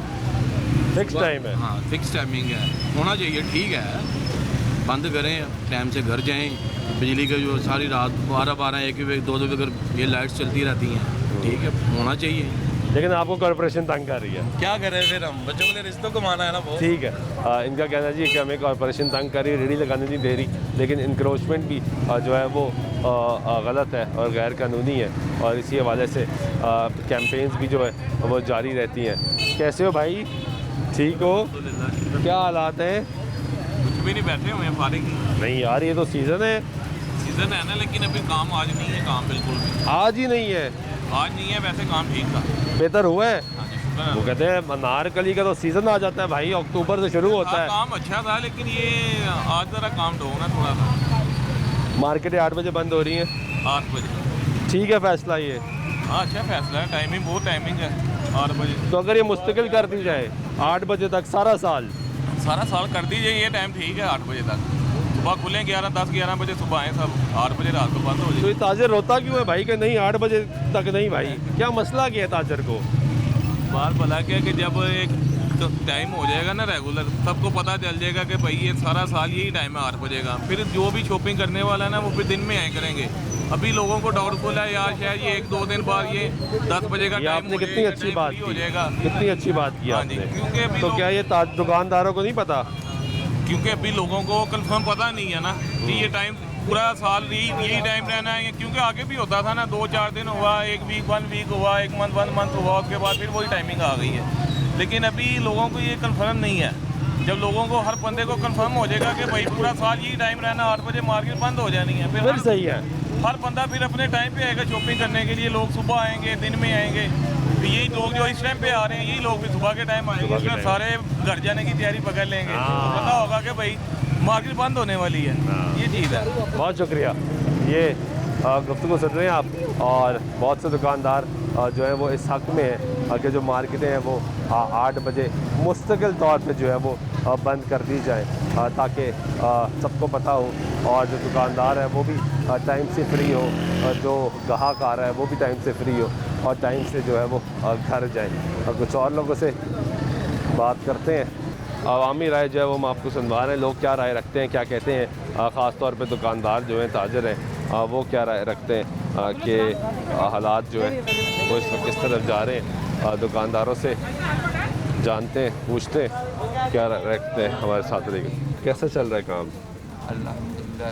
फिक्स टाइम है। हाँ फिक्स टाइमिंग है, होना चाहिए, ठीक है। बंद करें, टाइम से घर जाएं। बिजली का जो सारी रात 12-12, 1-1, 2-2 अगर ये लाइट्स चलती रहती हैं, ठीक है, होना चाहिए। लेकिन आपको कॉर्पोरेशन तंग कर रही है, क्या करें फिर, हम बच्चों के लिए रिश्तों को माना है ना बहुत। ठीक है। इनका कहना जी कि हमें कॉर्पोरेशन तंग कर रही है, रेडी लगाने नहीं दे रही, लेकिन इंक्रोचमेंट भी जो है वो गलत है और गैर कानूनी है, और इसी हवाले से कैंपेन्स भी जो है वो जारी रहती हैं। कैसे हो भाई, ठीक हो? क्या हालात हैं? कुछ भी नहीं, बैठे हुए हैं फारिग। नहीं यार, ये तो सीज़न है। सीज़न है ना, लेकिन अभी काम आज नहीं है, काम बिल्कुल भी आज ही नहीं है? आज नहीं है, वैसे काम ठीक था। बेहतर हुआ है? हाँ जी, शुक्र है। वो कहते हैं अनारकली का तो सीज़न आ जाता है भाई, अक्टूबर से शुरू होता है। काम अच्छा था, लेकिन ये आज ज़रा काम डाउन है थोड़ा सा। मार्केटें 8 बजे बंद हो रही हैं? 8 बजे। ठीक है फैसला ये? हाँ अच्छा फैसला है, टाइमिंग बहुत टाइमिंग है 8 बजे। तो अगर ये मुस्तकिल कर दी जाए 8 बजे तक सारा साल कर दीजिए, ये टाइम ठीक है 8 बजे तक। सुबह खुलें 11-10-11 बजे सुबह आएँ सब, 8 बजे रात को बंद हो तो जाए। ये ताजर रोता क्यों है भाई कि नहीं 8 बजे तक नहीं भाई? क्या मसला क्या है ताजर को? बात भला क्या कि जब एक टाइम हो जाएगा ना रेगुलर, सबको पता चल जाएगा कि भाई ये सारा साल यही टाइम है 8 बजे का, फिर जो भी शॉपिंग करने वाला है ना वो फिर दिन में आए करेंगे। अभी लोगों को डाउटफुल है यार, शायद ये 1-2 दिन बाद ये 10 बजे का ये टाइम आपने कितनी अच्छी बात हो की, जाएगा। कितनी अच्छी बात की हाँ जी, आपने। क्योंकि अभी तो क्या ये दुकानदारों को नहीं पता? क्योंकि अभी लोगों को कंफर्म पता नहीं है ना कि ये टाइम पूरा साल यही टाइम रहना है, क्योंकि आगे भी होता था ना, 2-4 दिन हुआ, 1 वीक 1 वीक हुआ, 1 मंथ 1 मंथ हुआ, उसके बाद फिर वही टाइमिंग आ गई है। लेकिन अभी लोगों को ये कंफर्म नहीं है। जब लोगों को, हर बंदे को कंफर्म हो जाएगा कि भाई पूरा साल यही टाइम रहना, 8 बजे मार्केट बंद हो जानी है, फिर सही है। हर बंदा फिर अपने टाइम पे आएगा शॉपिंग करने के लिए। लोग सुबह आएंगे, दिन में आएंगे, तो यही लोग जो इस टाइम पे आ रहे हैं, यही लोग भी सुबह के टाइम आएंगे, फिर सारे घर जाने की तैयारी पकड़ लेंगे, तो पता होगा कि भाई मार्केट बंद होने वाली है। ये चीज़ है। बहुत शुक्रिया। ये गुफ्तगू सुन रहे हैं आप, और बहुत से दुकानदार जो है वो इस हक़ में है कि जो मार्केटें हैं वो 8 बजे मुस्तकिल तौर पे जो है वो बंद कर दी जाए, ताकि सबको पता हो, और जो दुकानदार है वो भी टाइम से फ्री हो, जो ग्राहक आ रहा है वो भी टाइम से फ्री हो, और टाइम से जो है वो घर जाए। और कुछ और लोगों से बात करते हैं, अवामी राय जो है वो हम आपको सुनवा रहे हैं, लोग क्या राय रखते हैं, क्या कहते हैं, ख़ास तौर पे दुकानदार जो हैं, ताजर हैं, वो क्या राय रखते हैं कि हालात जो है वो इस वक्त किस तरफ जा रहे हैं। दुकानदारों से जानते हैं, पूछते हैं क्या राय रखते हैं। हमारे साथ रहिए। कैसा चल रहा है काम? अल्हम्दुलिल्लाह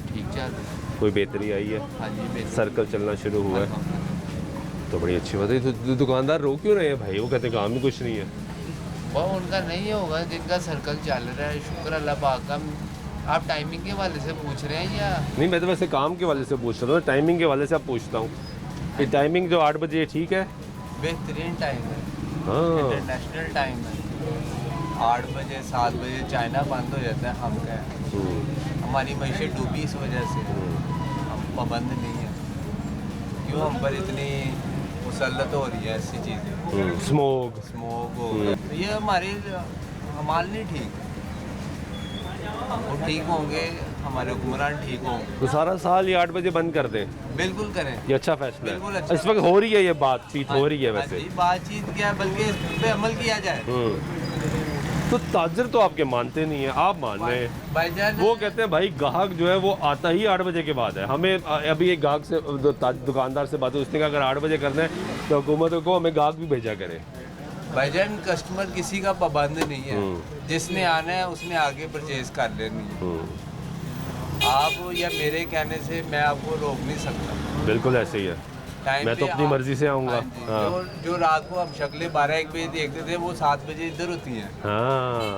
ठीक चल रहा है। कोई बेहतरी आई है? हाँ जी, सर्कल चलना शुरू हुआ है, तो बड़ी अच्छी बात है। तो दुकानदार रो क्यों रहे हैं भाई? वो कहते हैं काम ही कुछ नहीं है। वो उनका नहीं होगा जिनका सर्कल चल रहा है, शुक्र अल्लाह पाक का। आप टाइमिंग के हवाले से पूछ रहे हैं या नहीं, मैं तो वैसे काम के वाले से पूछ रहा हूँ, टाइमिंग के वाले से अब पूछता हूँ कि टाइमिंग जो 8 बजे ठीक है? बेहतरीन टाइम है, हाँ, इंटरनेशनल टाइम है। 8 बजे 7 बजे चाइना बंद हो जाता है, हम क्या है, हमारी मईशत डूबी इस वजह से, हम पाबंद नहीं है। क्यों हम पर इतनी मुसल्लत हो रही है ऐसी चीज़ें, स्मोक हो, तो ये हमारे हमाल नहीं ठीक। वो ठीक होंगे, हमारे हुक्मरान ठीक होंगे तो सारा साल ये 8 बजे बंद कर दें? बिल्कुल करें, ये अच्छा फैसला बिल्कुल है। अच्छा। इस वक्त हो रही है ये बातचीत, हो रही है वैसे। बातचीत क्या है, बल्कि इस पे अमल किया जाए। तो ताजर तो आपके मानते नहीं है, आप मान रहे हैं। भाईजान वो कहते हैं भाई ग्राहक जो है वो आता ही 8 बजे के बाद है। हमें अभी एक ग्राहक से दुकानदार से बात हुई, उसने कहा अगर 8 बजे करना है तो हुकूमत को हमें ग्राहक भी भेजा करे। भाईजान कस्टमर किसी का पाबंद नहीं है, जिसने आना है उसने आगे परचेज कर लेनी है। आप या मेरे कहने से मैं आपको रोक नहीं सकता। बिल्कुल ऐसे ही है, टाइम मैं तो पे अपनी मर्जी से आऊँगा। जो रात को हम शक्लें 12-1 बजे देखते थे, वो 7 बजे इधर होती हैं। हाँ,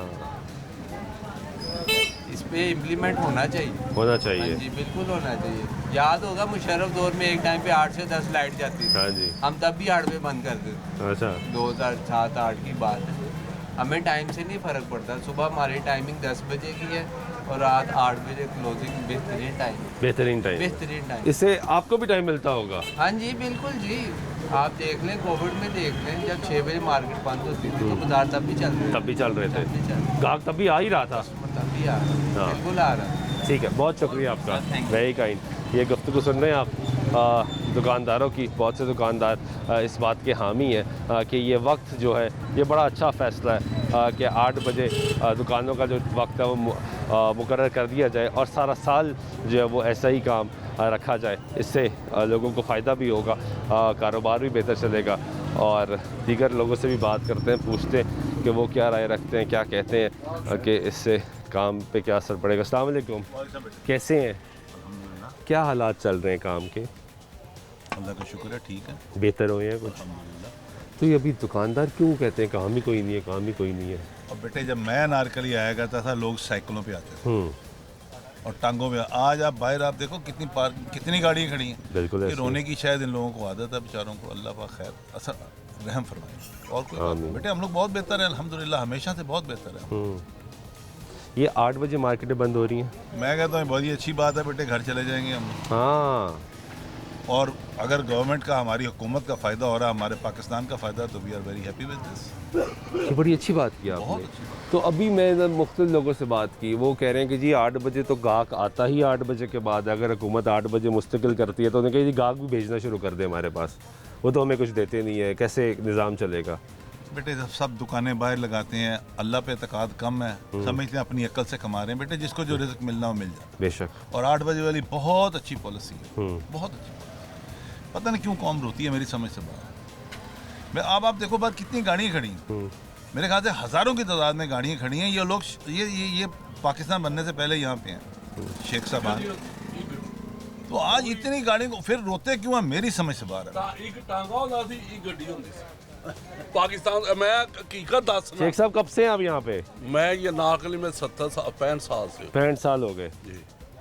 इस पे इम्प्लीमेंट होना चाहिए। होना हाँ चाहिए। जी, बिल्कुल होना चाहिए। याद होगा मुशर्रफ दौर में एक टाइम पे 8 से 10 लाइट जाती थी। हाँ जी। हम तब भी 8 बजे बंद कर देते। अच्छा, 2007-8 की बात है। हमें टाइम से नहीं फ़र्क पड़ता। सुबह हमारी टाइमिंग 10 बजे की है और रात 8 बजे क्लोजिंग। बेहतरीन टाइम, बेहतरीन टाइम, बेहतरीन टाइम। इससे आपको भी टाइम मिलता होगा? हाँ जी, बिल्कुल जी। आप देख लें, कोविड में देख लें, जब 6 बजे मार्केट बंद होती थी तो बाजार तब भी चल रहे थे। तब भी चल रहे थे, तब भी चल रहे ग्राहक तब भी आ ही रहा था। तब भी आ रहा, हाँ। बिल्कुल आ रहा। ठीक है, बहुत शुक्रिया आपका, Thank you. Very kind. ये गुफ्तगू सुन रहे हैं आप दुकानदारों की। बहुत से दुकानदार इस बात के हामी हैं कि ये वक्त जो है ये बड़ा अच्छा फ़ैसला है कि 8 बजे दुकानों का जो वक्त है वो मुकर्रर कर दिया जाए और सारा साल जो है वो ऐसा ही काम रखा जाए। इससे लोगों को फ़ायदा भी होगा, कारोबार भी बेहतर चलेगा। और दीगर लोगों से भी बात करते हैं, पूछते हैं कि वो क्या राय रखते हैं, क्या कहते हैं कि इससे काम पे क्या असर पड़ेगा। अस्सलाम वालेकुम, कैसे हैं? क्या हालात चल रहे हैं काम के? अल्लाह का शुक्र है, ठीक है, बेहतर हुए हैं कुछ? तो ये अभी दुकानदार क्यों कहते हैं काम ही कोई नहीं है, काम ही कोई नहीं है? और बेटे जब मैं अनारकली आया करता था, लोग साइकिलों पे आते थे और टांगों पे। आज आप बाहर आप देखो कितनी गाड़ियाँ खड़ी हैं। बिल्कुल ये ऐसे रोने की शायद इन लोगों को आदत है बेचारों को। अल्लाह पाक खैर असर रहम फरमाए। और कोई बात नहीं बेटे, हम लोग बहुत बेहतर है अल्हम्दुलिल्लाह, हमेशा से बहुत बेहतर है। ये 8 बजे मार्केटें बंद हो रही हैं। मैं कहता हूँ बहुत ही अच्छी बात है बेटे, घर चले जाएंगे हम। हाँ, और अगर गवर्नमेंट का, हमारी हुकूमत का फ़ायदा हो रहा है, हमारे पाकिस्तान का फ़ायदा, तो we are very happy with this. ये बड़ी अच्छी बात की आपने। तो अभी मैं मुख्तलिफ लोगों से बात की, वो कह रहे हैं कि जी 8 बजे तो गाहक आता ही 8 बजे के बाद। अगर हुकूमत 8 बजे मुस्तकिल करती है तो उन्हें कहा जी गाहक भी भेजना शुरू कर दे हमारे पास, वो तो हमें कुछ देते नहीं है, कैसे निज़ाम चलेगा? बेटे सब दुकानें बाहर लगाते हैं, अल्लाह पे एतकाद कम है, समझते हैं अपनी अक्ल से कमा रहे हैं। बेटे जिसको जो रिज़्क मिलना हो मिल जाए, बेशक। और 8 बजे वाली बहुत अच्छी पॉलिसी है, बहुत अच्छी। पता नहीं क्यों कौम रोती है, मेरी समझ से बाहर। मैं अब आप देखो बाहर कितनी गाड़ियाँ खड़ी हैं, मेरे ख्याल से हज़ारों की तादाद में गाड़ियाँ खड़ी हैं। ये लोग ये पाकिस्तान बनने से पहले यहाँ पे हैं, शेख साहबान। तो आज इतनी गाड़ियों को फिर रोते क्यों हैं, मेरी समझ से बाहर है। पाकिस्तान मैं हकीकत दस शेख साहब कब से हैं आप यहाँ पे? मैं ये नारकली में 65 साल से। 65 साल हो गए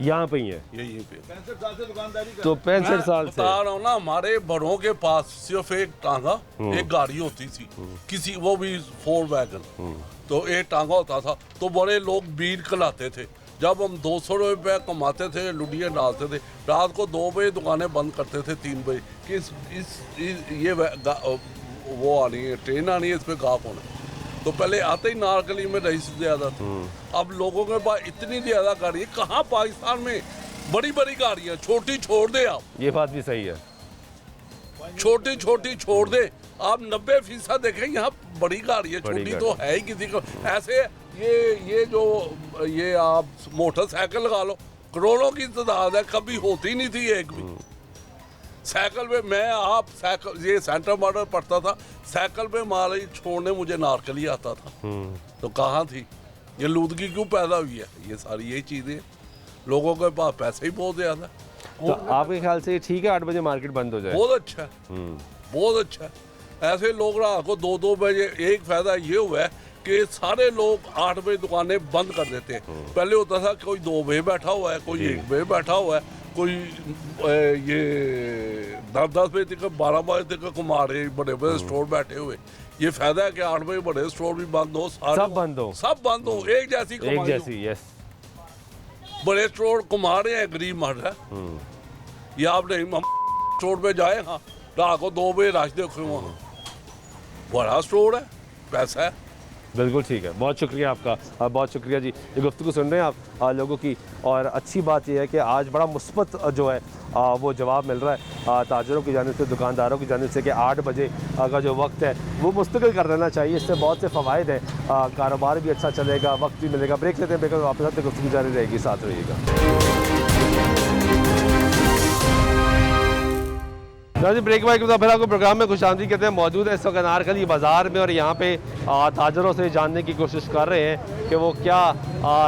यहाँ पे ही है? यहीं पे 65 साल से दुकानदारी कर। तो 65 साल से बता रहा हूँ ना, हमारे बड़ों के पास सिर्फ एक टांगा, एक गाड़ी होती थी, किसी वो भी 4 वैगन, तो एक टांगा होता था। तो बड़े लोग बीड़ कलाते थे। जब हम 200 रुपये कमाते थे, लुडियाँ डालते थे, रात को 2 बजे दुकानें बंद करते थे, 3 बजे कि ये वो आनी है, ट्रेन आनी है, इस पर गाहक होना। तो पहले आते ही नारकली में रईस ज़्यादा था। अब लोगों के पास इतनी ज़्यादा गाड़ी है, कहाँ पाकिस्तान में बड़ी बड़ी गाड़ियाँ, छोटी छोड़ दे आप। ये बात भी सही है, छोटी छोटी छोड़ दे आप। 90% देखें यहाँ बड़ी गाड़ी है, छोटी तो है ही किसी को। ऐसे ये आप मोटरसाइकिल लगा लो, करोड़ों की तादाद है, कभी होती नहीं थी एक भी। साइकिल पे मैं आप साइकिल ये सेंटर मॉडल पढ़ता था, साइकिल पे माल छोड़ने मुझे नारकली आता था। तो कहाँ थी ये लूदगी, क्यों पैदा हुई है? ये सारी यही चीज़ें, लोगों के पास पैसे ही बहुत ज़्यादा। तो आपके ख्याल से ठीक है 8 बजे मार्केट बंद हो जाए? बहुत अच्छा है, बहुत अच्छा है। ऐसे लोग रात को 2-2 बजे, एक फ़ायदा ये हुआ है कि सारे लोग 8 बजे दुकानें बंद कर देते हैं। पहले होता था कोई 2 बजे बैठा हुआ है, कोई 1 बजे बैठा हुआ है, कोई ये 10 बजे तक 12 बजे तक घुमा रहे बड़े बड़े स्टोर बैठे हुए। ये फायदा है कि 8 बजे बड़े स्टोर भी बंद हो, सब बंद हो, सब बंद हो, एक जैसी एक जैसी। यस, बड़े स्टोर घुमा रहे हैं, गरीब मर रहा है। ये आप नहीं स्टोर पे जाए, हाँ रात को 2 बजे रश देखो, वहाँ बड़ा स्टोर है, पैसा है। बिल्कुल ठीक है, बहुत शुक्रिया आपका, बहुत शुक्रिया जी। ये गुफ्तगू सुन रहे हैं आप लोगों की, और अच्छी बात यह है कि आज बड़ा मुस्बत जो है वो जवाब मिल रहा है ताजरों की जानिब से, दुकानदारों की जानिब से कि 8 बजे का जो वक्त है वो मुस्तकिल कर देना चाहिए। इससे बहुत से फ़वाइद हैं, कारोबार भी अच्छा चलेगा, वक्त भी मिलेगा। ब्रेक लेते हैं, ब्रेक वापस आते गुफ्तगू जारी रहेगी, साथ रहिएगा। जी ब्रेक बाइक फिर आपको प्रोग्राम में खुशामदीद कहते हैं। मौजूद है इस वक्त अनारकली बाज़ार में, और यहाँ पे ताजरों से जानने की कोशिश कर रहे हैं कि वो क्या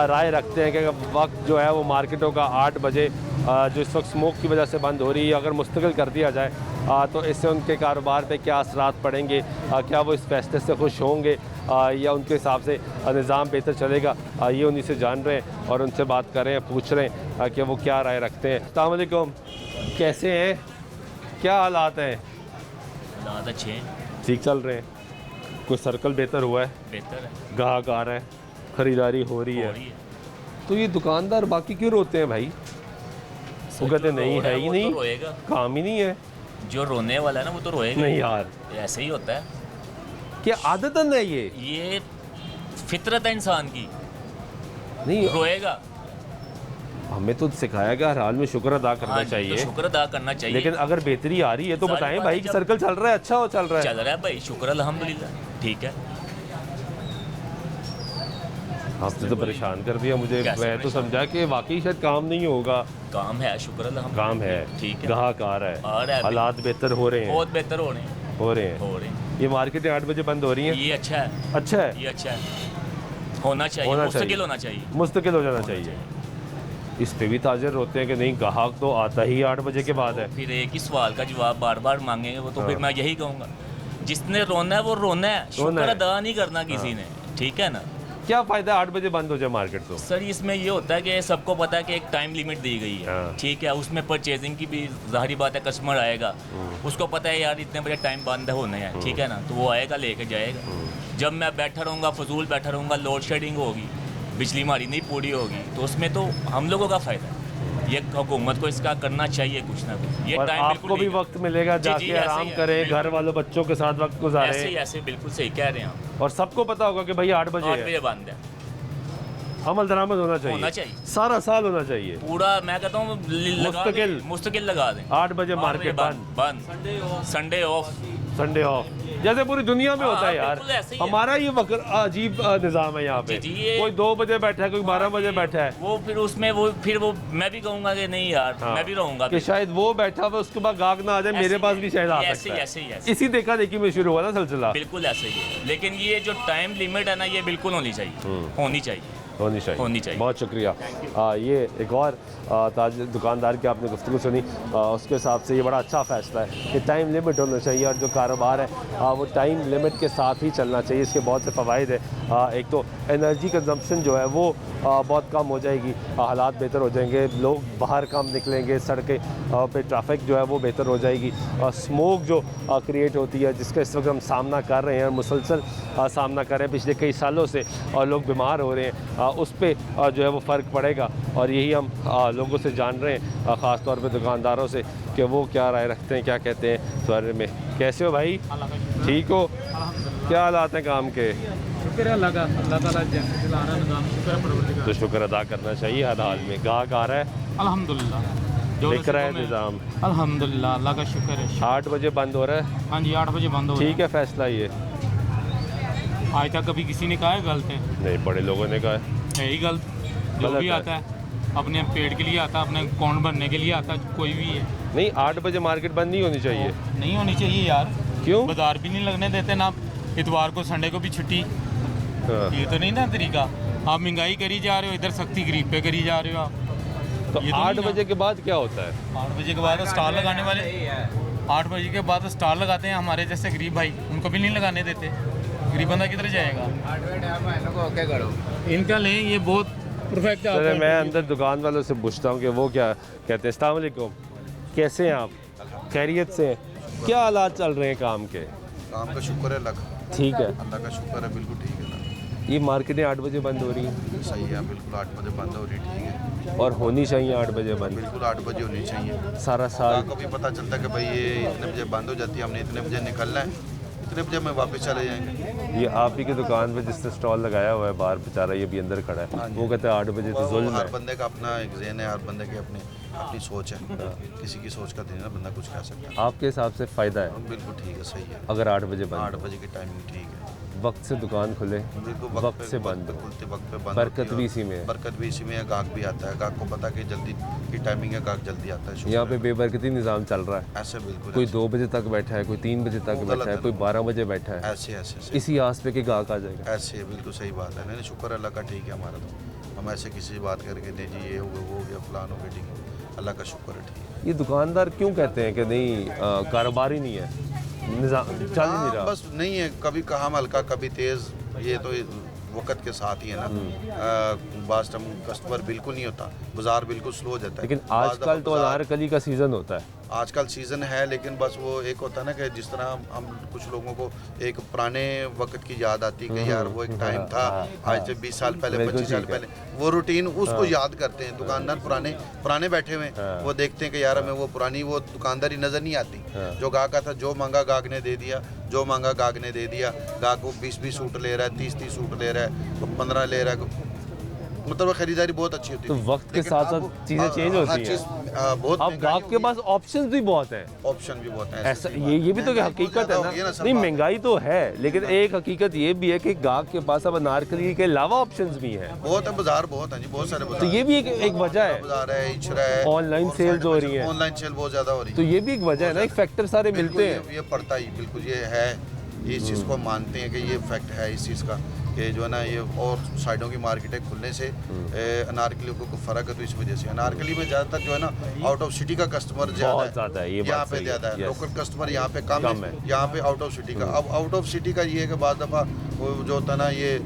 राय रखते हैं कि वक्त जो है वो मार्केटों का 8 बजे जो इस वक्त स्मोक की वजह से बंद हो रही है, अगर मुस्तकिल कर दिया जाए तो इससे उनके कारोबार पे क्या असरात पड़ेंगे, क्या वो इस फैसले से खुश होंगे या उनके हिसाब से निज़ाम बेहतर चलेगा। ये उन्हीं से जान रहे हैं और उनसे बात कर रहे हैं, पूछ रहे हैं कि वो क्या राय रखते हैं। अस्सलाम वालेकुम, कैसे हैं, क्या हालात हैं? हालात अच्छे हैं, ठीक चल रहे हैं, कोई सर्कल बेहतर हुआ है? बेहतर है, ग्राहक आ रहा है, ख़रीदारी हो रही है। तो ये दुकानदार बाकी क्यों रोते हैं भाई? वो कहते नहीं है ही नहीं, काम ही नहीं है। जो रोने वाला है ना वो तो रोएगा नहीं यार, ऐसे ही होता है। क्या आदतन है ये फितरत है इंसान की, नहीं रोएगा। हमें तो सिखाया गया हर हाल में शुक्र अदा करना चाहिए, तो शुक्र अदा करना चाहिए। लेकिन अगर बेहतरी आ रही है तो बताएं भाई कि सर्कल चल रहा है, अच्छा हो चल रहा है भाई, शुक्र अल्हम्दुलिल्लाह, ठीक है। आपने तो परेशान कर दिया मुझे, मैं तो समझा कि वाकई शायद काम नहीं होगा। काम है, शुक्र अल्हम्दुलिल्लाह, काम है, ठीक है। ग्राहक आ रहा है, हालात बेहतर हो रहे हैं, बहुत बेहतर हो रहे हैं। ये मार्केटें 8 बजे बंद हो रही हैं, ये अच्छा है, अच्छा है, ये अच्छा है, होना चाहिए, मुस्तकिल होना चाहिए, मुस्तकिल हो जाना चाहिए। इस पे भी ताजर होते हैं कि नहीं, ग्राहक तो आता ही 8 बजे के बाद है। फिर एक ही सवाल का जवाब बार बार मांगेंगे वो तो फिर मैं यही कहूँगा, जिसने रोना है वो रोना है, शुक्र अदा नहीं करना किसी ने, ठीक है ना। क्या फ़ायदा 8 बजे बंद हो जाए मार्केट? तो सर इसमें ये होता है कि सबको पता है कि एक टाइम लिमिट दी गई है, ठीक है, उसमें परचेजिंग की भी ज़ाहिरी बात है, कस्टमर आएगा, उसको पता है यार इतने बजे टाइम बंद होने हैं, ठीक है ना, तो वो आएगा लेके जाएगा। जब मैं बैठा रहूँगा, फजूल बैठा रहूँगा, लोड शेडिंग होगी, बिजली हमारी नहीं पूरी होगी, तो उसमें तो हम लोगों का फ़ायदा है। ये हुकूमत को इसका करना चाहिए कुछ ना कुछ। ये टाइम आपको भी वक्त मिलेगा, जाके आराम करें, घर वालों बच्चों के साथ वक्त गुजारें। ऐसे बिल्कुल सही कह रहे हैं। और सबको पता होगा कि भाई 8 बजे बंद है, अमल दरामद होना चाहिए, सारा साल होना चाहिए पूरा। मैं कहता हूँ मुस्तकिल लगा दें। 8 बजे मार्केट बंद, संडे ऑफ, जैसे पूरी दुनिया में होता है यार। हमारा ये अजीब निज़ाम है यहाँ पे, कोई 2 बजे बैठा है, कोई 12 बजे बैठा है। वो फिर उसमें वो मैं भी कहूँगा कि नहीं यार, मैं भी रहूँगा कि शायद वो बैठा हुआ उसके बाद गाहक ना आ जाए, मेरे पास भी शायद आ सकता है। ऐसे इसी देखा देखी में शुरू हुआ ना सिलसिला। बिल्कुल ऐसे ही है, लेकिन ये जो टाइम लिमिट है ना, ये बिल्कुल होनी चाहिए। बहुत शुक्रिया। ये एक और दुकानदार की आपने गुफ्तगू सुनी, उसके हिसाब से ये बड़ा अच्छा फ़ैसला है कि टाइम लिमिट होना चाहिए, और जो कारोबार है वो टाइम लिमिट के साथ ही चलना चाहिए। इसके बहुत से फ़वाइद है। एक तो एनर्जी कंजम्पशन जो है वो बहुत कम हो जाएगी, हालात बेहतर हो जाएंगे, लोग बाहर कम निकलेंगे, सड़कें पे ट्रैफिक जो है वो बेहतर हो जाएगी। स्मोक जो क्रिएट होती है, जिसका इस वक्त हम सामना कर रहे हैं, मुसलसल सामना कर रहे हैं पिछले कई सालों से, और लोग बीमार हो रहे हैं, उस पर जो है वो फ़र्क पड़ेगा। और यही हम लोगों से जान रहे हैं, ख़ास तौर पे दुकानदारों से, कि वो क्या राय रखते हैं, क्या कहते हैं इस बारे में। कैसे हो भाई, ठीक हो? क्या हालात हैं काम के? शुक्र है अल्लाह का, अल्लाह ताला चला रहा है निज़ाम, शुक्र है परवरदिगार। तो शुक्र अदा करना चाहिए हर हाल में। ग्राहक आ रहा है अल्हम्दुलिल्लाह, दिख रहा है निज़ाम अल्हम्दुलिल्लाह, अल्लाह का शुक्र है। 8 बजे बंद हो रहा है? हाँ जी, 8 बजे बंद हो रहा है। ठीक है फैसला ये? आज तक कभी किसी ने कहा है गलत है? नहीं, बड़े लोगों ने कहा है ही गलत। जो भी आता है अपने पेट के लिए आता है, अपने अकाउंट भरने के लिए आता है, कोई भी है। नहीं, 8 बजे मार्केट बंद नहीं होनी चाहिए। नहीं होनी चाहिए यार। क्यों? बाजार भी नहीं लगने देते ना, इतवार को संडे को भी छुट्टी। ये तो नहीं ना तरीका। आप महंगाई करी जा रहे हो, इधर सख्ती गरीब पे करी जा रहे हो आप। तो 8 बजे के बाद क्या होता है? 8 बजे के बाद स्टॉल लगाने वाले 8 बजे के बाद स्टॉल लगाते हैं, हमारे जैसे गरीब भाई, उनको भी नहीं लगाने देते। गरीब बंदा किधर जाएगा। इनका लें, ये बहुत परफेक्ट है। चले मैं अंदर दुकान वालों से पूछता हूँ कि वो क्या कहते हैं। अस्सलाम वालेकुम, कैसे हैं आप? खैरियत से हैं? क्या हालात चल रहे हैं काम के? काम का शुक्र है, अल्लाह का। ठीक है, अल्लाह का शुक्र है, बिल्कुल ठीक है। ये मार्केटें 8 बजे बंद हो रही हैं? सही है, बिल्कुल 8 बजे बंद हो रही, ठीक है। और होनी चाहिए 8 बजे बंद? बिल्कुल 8 बजे होनी चाहिए। सारा साल को भी पता चलता है कि भाई ये इतने बजे बंद हो जाती है, हमने इतने बजे निकलना है, इतने बजे में वापस चले जाएंगे। ये आप ही की दुकान पे जिसने स्टॉल लगाया हुआ है बाहर बेचारा, ये भी अंदर खड़ा है, वो कहता है 8 बजे तो जुल्म हर है। बंदे का अपना एक ज़हन है, हर बंदे की अपनी सोच है। किसी की सोच का दिन है, बंदा कुछ कह सकता है। आपके हिसाब से फ़ायदा है? बिल्कुल ठीक है, सही है। अगर 8 बजे बंद? 8 बजे की टाइमिंग ठीक है। वक्त से दुकान खुले, बिल्कुल वक्त से बंद, खुलते वक्त पे बंद। बरकत भी इसी में है। बरकत भी इसी में है, गाहक भी आता है, गाहक को पता कि जल्दी की टाइमिंग है, गाहक जल्दी आता है। यहाँ पे बेबरकती निज़ाम चल रहा है। ऐसे बिल्कुल, कोई 2 बजे तक बैठा है, कोई 3 बजे तक बैठा है, कोई 12 बजे बैठा है। ऐसे ऐसे इसी आस पे के गाहक आ जाएगा। ऐसे बिल्कुल सही बात है। नहीं, शुक्र अल्लाह का, ठीक है हमारा। तो हम ऐसे किसी से बात करके नहीं जी ये हो गया, वो हो गया, फलान हो गया, ठीक है, अल्लाह का शुक्र है, ठीक है। ये दुकानदार क्यों कहते हैं कि नहीं कारोबार ही नहीं है, निज़ाम चल ही नहीं रहा? बस नहीं है, कभी काम हल्का कभी तेज़, ये तो वक्त के साथ ही है ना। बास टाइम कस्टमर बिल्कुल नहीं होता, बाजार बिल्कुल स्लो हो जाता है। लेकिन आजकल तो अनारकली का सीज़न होता है। आजकल सीज़न है, लेकिन बस वो एक होता है ना कि जिस तरह हम कुछ लोगों को एक पुराने वक्त की याद आती है कि यार वो एक टाइम था, आज से 20 साल पहले, 25 साल पहले, वो रूटीन उसको याद करते हैं। दुकानदार पुराने बैठे हुए हैं, वो देखते हैं कि यार हमें वो पुरानी वो दुकानदारी नज़र नहीं आती। जो गाहक था, जो मांगा गाहक ने दे दिया, जो मांगा गाहक ने दे दिया। गाहक को 20-20 सूट ले रहा है, 30-30 सूट ले रहा है, तो 15 ले रहा है, मतलब खरीदारी बहुत अच्छी होती है। तो वक्त के साथ साथ चीज़ें चेंज होती हैं। बहुत अब गाहक के पास ऑप्शंस भी बहुत हैं। ऑप्शन भी बहुत हैं। ऐसा ये भी तो हकीकत है ना। नहीं, महंगाई तो है, लेकिन एक हकीकत ये भी है कि गाहक के पास अब अनारकली के अलावा ऑप्शंस भी हैं। बहुत है, बाजार बहुत है जी, बहुत सारे बाजार। तो ये भी एक वजह है। बाजार है, इचरा है, ऑनलाइन सेल्स हो रही है, ऑनलाइन सेल बहुत ज़्यादा हो रही है। तो ये भी एक वजह है ना, एक फैक्टर सारे मिलते हैं। ये पड़ता ही बिल्कुल, ये है, इस चीज़ को मानते हैं कि ये फैक्ट है इस चीज़ का कि जो है ना ये और साइडों की मार्केटें खुलने से अनारकली को फ़र्क है। तो इस वजह से अनारकली में ज़्यादातर जो है ना आउट ऑफ सिटी का कस्टमर ज़्यादा है, यहाँ पे ज़्यादा है। लोकल कस्टमर यहाँ पे कम है, यहाँ पे आउट ऑफ सिटी का। अब आउट ऑफ सिटी का ये है कि बाद दफ़ा जो होता है ना ये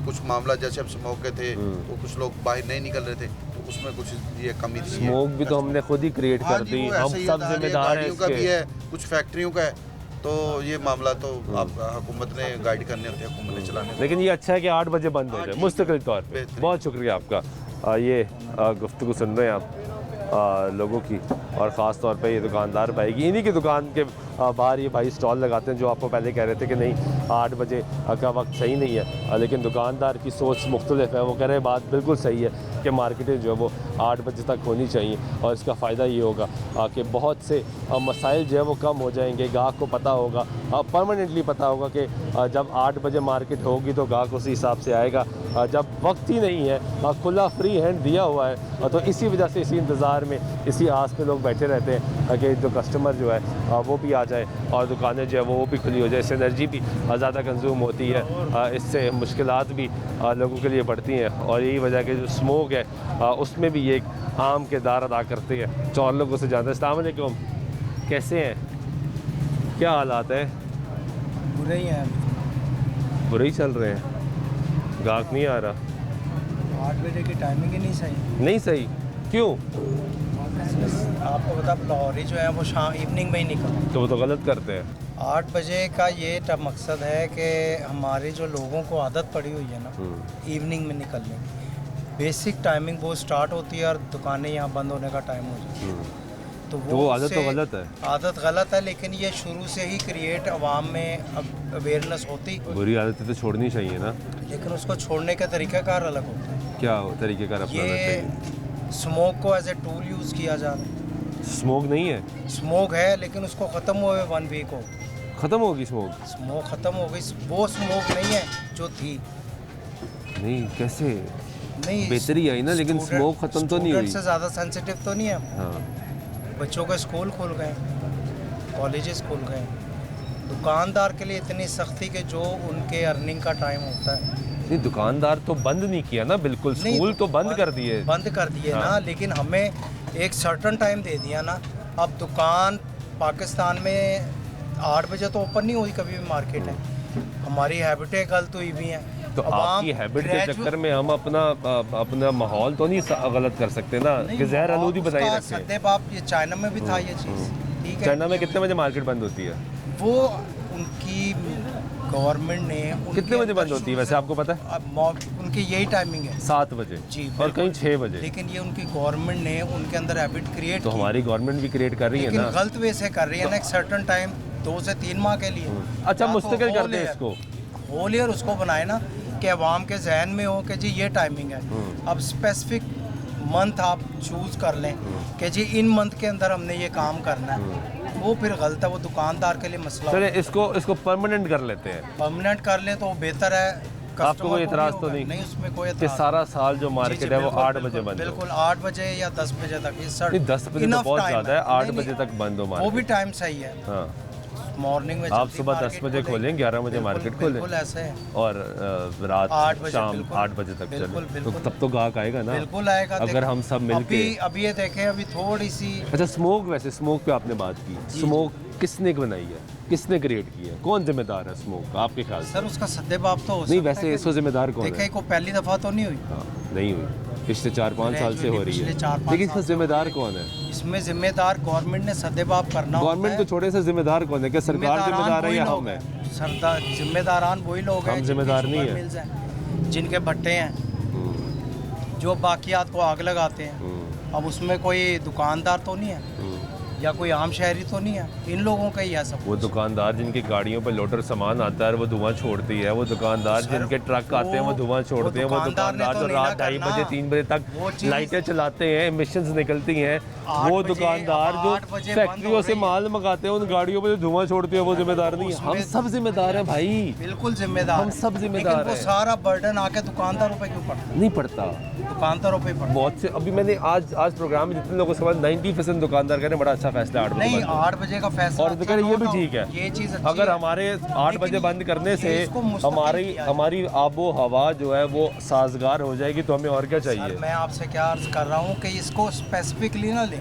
कुछ मामला, जैसे हम स्मोक के थे तो कुछ लोग बाहर नहीं निकल रहे थे, तो उसमें कुछ ये कमी थी। स्मोक भी तो हमने खुद ही क्रिएट कर दी, हम सब जिम्मेदार हैं इसके। भी है, कुछ फैक्ट्रियों का है, तो ये मामला तो आप हुकूमत ने गाइड करने होते हैं, हुकूमत ने चलाने। लेकिन ये अच्छा है कि 8 बजे बंद हो जाए मुस्तकिल तौर पे। बहुत शुक्रिया आपका। ये गुफ्तगू सुन रहे हैं आप लोगों की, और ख़ास तौर पे ये दुकानदार भाई की, इन्हीं की दुकान के बाहर ये भाई स्टॉल लगाते हैं, जो आपको पहले कह रहे थे कि नहीं 8 बजे का वक्त सही नहीं है, लेकिन दुकानदार की सोच मुख्तलिफ है। वो कह रहे हैं बात बिल्कुल सही है कि मार्केटें जो है वो 8 बजे तक होनी चाहिए, और इसका फ़ायदा ये होगा कि बहुत से मसाइल जो है वो कम हो जाएंगे। गाहक को पता होगा, परमानेंटली पता होगा कि जब 8 बजे मार्केट होगी तो गाहक उसी हिसाब से आएगा। जब वक्त ही नहीं है, खुला फ्री हैंड दिया हुआ है, तो इसी वजह से इसी इंतज़ार में, इसी आस में लोग बैठे रहते हैं कि जो कस्टमर जो है वो भी आ जाए और दुकानें जो है वो भी खुली हो जाए। इससे एनर्जी भी ज़्यादा कंज्यूम होती है, इससे मुश्किलात भी लोगों के लिए बढ़ती हैं, और यही वजह कि जो स्मोक है उसमें भी ये एक आम किरदार अदा करते हैं। 4 लोगों से ज़्यादा। अस्सलाम वालेकुम, कैसे हैं, क्या हालात हैं? बुरे ही हैं, बुरे ही चल रहे हैं, गाहक नहीं आ रहा। 8 बजे की टाइमिंग ही नहीं सही। नहीं सही क्यों? आपको पता लाहौरी जो है वो शाम इवनिंग में ही निकलते, तो वो तो गलत करते हैं। 8 बजे का ये मकसद है कि हमारे जो लोगों को आदत पड़ी हुई है ना इवनिंग में निकलने की, बेसिक टाइमिंग वो स्टार्ट होती है और दुकानें यहाँ बंद होने का टाइम हो जाता है। तो वो आदत तो गलत है। आदत गलत है, लेकिन ये शुरू से ही क्रिएट अवाम में अवेयरनेस होती। बुरी आदतें तो छोड़नी चाहिए ना, लेकिन उसको छोड़ने का तरीक़ाकार अलग होता है। क्या तरीक़ेकार अपनाना चाहिए? स्मोक को एज ए टूल यूज़ किया जा रहा है। स्मोक नहीं है, स्मोक है, लेकिन उसको ख़त्म हुए 1 वीक हो, ख़त्म होगी स्मोक। स्मोक ख़त्म हो गई, वो स्मोक नहीं है जो थी। नहीं, कैसे? नहीं, बेहतरी आई ना, लेकिन स्मोक ख़त्म तो नहीं हुई। से ज़्यादा सेंसिटिव तो नहीं है। हाँ, बच्चों के स्कूल खुल गए, कॉलेजेस खुल गए, दुकानदार के लिए इतनी सख्ती कि जो उनके अर्निंग का टाइम होता है। नहीं, दुकानदार तो बंद नहीं किया ना, बिल्कुल स्कूल तो बंद कर दिए, ना, लेकिन हमें एक सर्टन टाइम दे दिया ना। अब दुकान पाकिस्तान में 8 बजे तो ओपन नहीं हुई कभी भी मार्केट है, हमारी हैबिटें गलत हुई हुई हैं। तो आपकी हैबिट के चक्कर में हम अपना माहौल तो नहीं गलत कर सकते ना कि जहर आलूदी बनाई रखते हैं। सद्दे बाप ये चाइना में भी था ये चीज़, ठीक है। चाइना में कितने बजे मार्केट बंद होती है? वो उनकी गवर्नमेंट ने कितने बजे बंद होती है वैसे आपको पता है? उनकी यही टाइमिंग है 7 बजे जी, और कहीं 6 बजे। लेकिन ये उनकी गवर्नमेंट ने उनके अंदर हैबिट क्रिएट तो हमारी गवर्नमेंट भी क्रिएट कर रही है ना, गलत वे से कर रही है ना, एक सर्टन टाइम 2 से 3 माह के लिए। अच्छा मुस्तकिल कर दे इसको, होल ईयर उसको बनाए ना कि अवाम के जहन में हो कि जी ये टाइमिंग है। अब स्पेसिफिक मंथ आप चूज़ कर लें कि जी इन मंथ के अंदर हमने ये काम करना है, वो फिर गलत है, वो दुकानदार के लिए मसला। चलिए इसको परमानेंट कर लेते हैं। परमानेंट कर लें तो वो बेहतर है। आपको कोई एतराज़ तो नहीं? नहीं, उसमें कोई कि सारा साल जो मार्केट है वो 8 बजे बंद हो। बिल्कुल 8 बजे या 10 बजे तक। नहीं 10 बजे तो बहुत ज़्यादा है, 8 बजे तक बंद हो मार्केट। वो भी टाइम सही है। हाँ मॉर्निंग में आप सुबह 10 बजे खोलें, 11 बजे मार्केट खोलें, बिल्कुल ऐसे है। और रात 8 बजे शाम 8 बजे तक चले, तो तब तो गाहक आएगा ना। बिल्कुल आएगा। अगर हम सब मिलके अभी ये देखें, अभी थोड़ी सी। अच्छा स्मोक, वैसे स्मोक पे आपने बात की, स्मोक किसने बनाई है, किसने क्रिएट की है, कौन जिम्मेदार है स्मोक का आपके ख्याल से? सर उसका सद्दे बाप तो नहीं, वैसे इसको जिम्मेदार कौन है? देखें को पहली दफ़ा तो नहीं हुई। हाँ, नहीं हुई, पिछले 4-5 साल से हो रही है, लेकिन इसका जिम्मेदार कौन है? इसमें जिम्मेदार गवर्नमेंट ने सद्दे बाप करना। गवर्नमेंट तो छोटे से जिम्मेदार कौन है? क्या सरकार जिम्मेदार है या हम है? सरदार जिम्मेदारान वही लोग हैं, हम जिम्मेदार नहीं है, जिनके भट्टे हैं, जो बाकियात को आग लगाते हैं। अब उसमें कोई दुकानदार तो नहीं है या कोई आम शहरी तो नहीं है, इन लोगों का ही है सब। वो दुकानदार जिनकी गाड़ियों पर लोडर सामान आता है वो धुआं छोड़ती है, वो दुकानदार जिनके ट्रक आते हैं वो धुआं छोड़ते हैं, वो दुकानदार जो रात 2:30 बजे 3 बजे तक लाइटें चलाते हैं, एमिशंस निकलती हैं, वो दुकानदार जो फैक्ट्रियों से माल मंगाते हैं उन गाड़ियों पर जो धुआं छोड़ते हैं वो जिम्मेदार नहीं है। हम सब जिम्मेदार हैं भाई, बिल्कुल जिम्मेदार, हम सब जिम्मेदार हैं। सारा बर्डन आके दुकानदारों पे क्यों पड़ता? नहीं पड़ता, दुकानदारों पे पड़ता। बहुत से अभी मैंने आज प्रोग्राम में जितने लोगों से 90% दुकानदार कह रहे हैं बड़ा अच्छा फैसला 8 बजे नहीं 8 बजे का फैसला, और ये भी ठीक है, ये चीज़ अगर हमारे 8 बजे बंद करने से हमारी आबो हवा जो है वो साजगार हो जाएगी तो हमें और क्या चाहिए? मैं आपसे क्या अर्ज कर रहा हूँ कि इसको स्पेसिफिकली ना लें,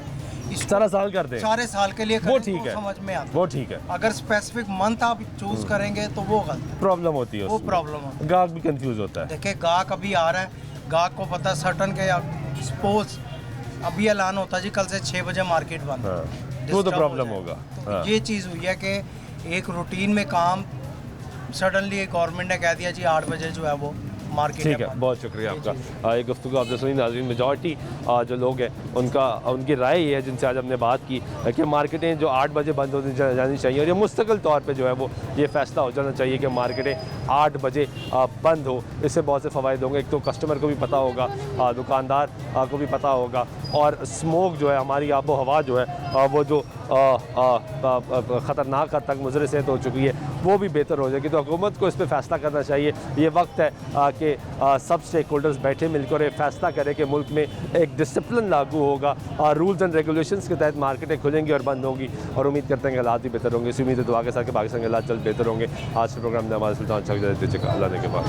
सारा साल कर दें, सारे साल के लिए वो ठीक है, समझ में आता, वो ठीक है। अगर स्पेसिफिक मंथ आप चूज करेंगे तो वो गलत प्रॉब्लम होती है, वो प्रॉब्लम होती है, गाहक भी कंफ्यूज होता है। देखिए गाहक अभी आ रहा है, गाहक को पता सर्टन के सपोज अभी ऐलान होता है जी कल से 6 बजे मार्केट बंद, तो प्रॉब्लम होगा। तो ये चीज़ हुई है कि एक रूटीन में काम सडनली गवर्नमेंट ने कह दिया जी 8 बजे जो है वो मार्केट। ठीक है, बहुत शुक्रिया आपका। एक गुफ्तगू आपने सुनी नाज़रीन, मेजॉरिटी जो लोग हैं उनकी राय ये है जिनसे आज हमने बात की कि मार्केटें जो 8 बजे बंद होनी जानी चाहिए और ये मुस्तकिल तौर पे जो है वो ये फ़ैसला हो जाना चाहिए कि मार्केटें 8 बजे बंद हो। इससे बहुत से फ़वाइद होंगे, एक तो कस्टमर को भी पता होगा, दुकानदार को भी पता होगा, और स्मोक जो है हमारी आबो हवा जो है वो जो ख़तरनाक हद तक मुज़र सेहत हो चुकी है वो भी बेहतर हो जाएगी। तो हुकूमत को इस पर फ़ैसला करना चाहिए, ये वक्त है कि सब स्टेक होल्डर्स बैठे मिलकर ये फ़ैसला करें कि मुल्क में एक डिसिप्लिन लागू होगा, रूल्स एंड रेगुलेशंस के तहत मार्केटें खुलेंगी और बंद होंगी, और उम्मीद करते हैं कि हालात भी बेहतर होंगे। इसी उम्मीद दुआ के साथ कि पाकिस्तान के हालात जल्द बेहतर होंगे। आज के प्रोग्राम में हमारे सुल्तान शाह अल्लाह ने के बाद।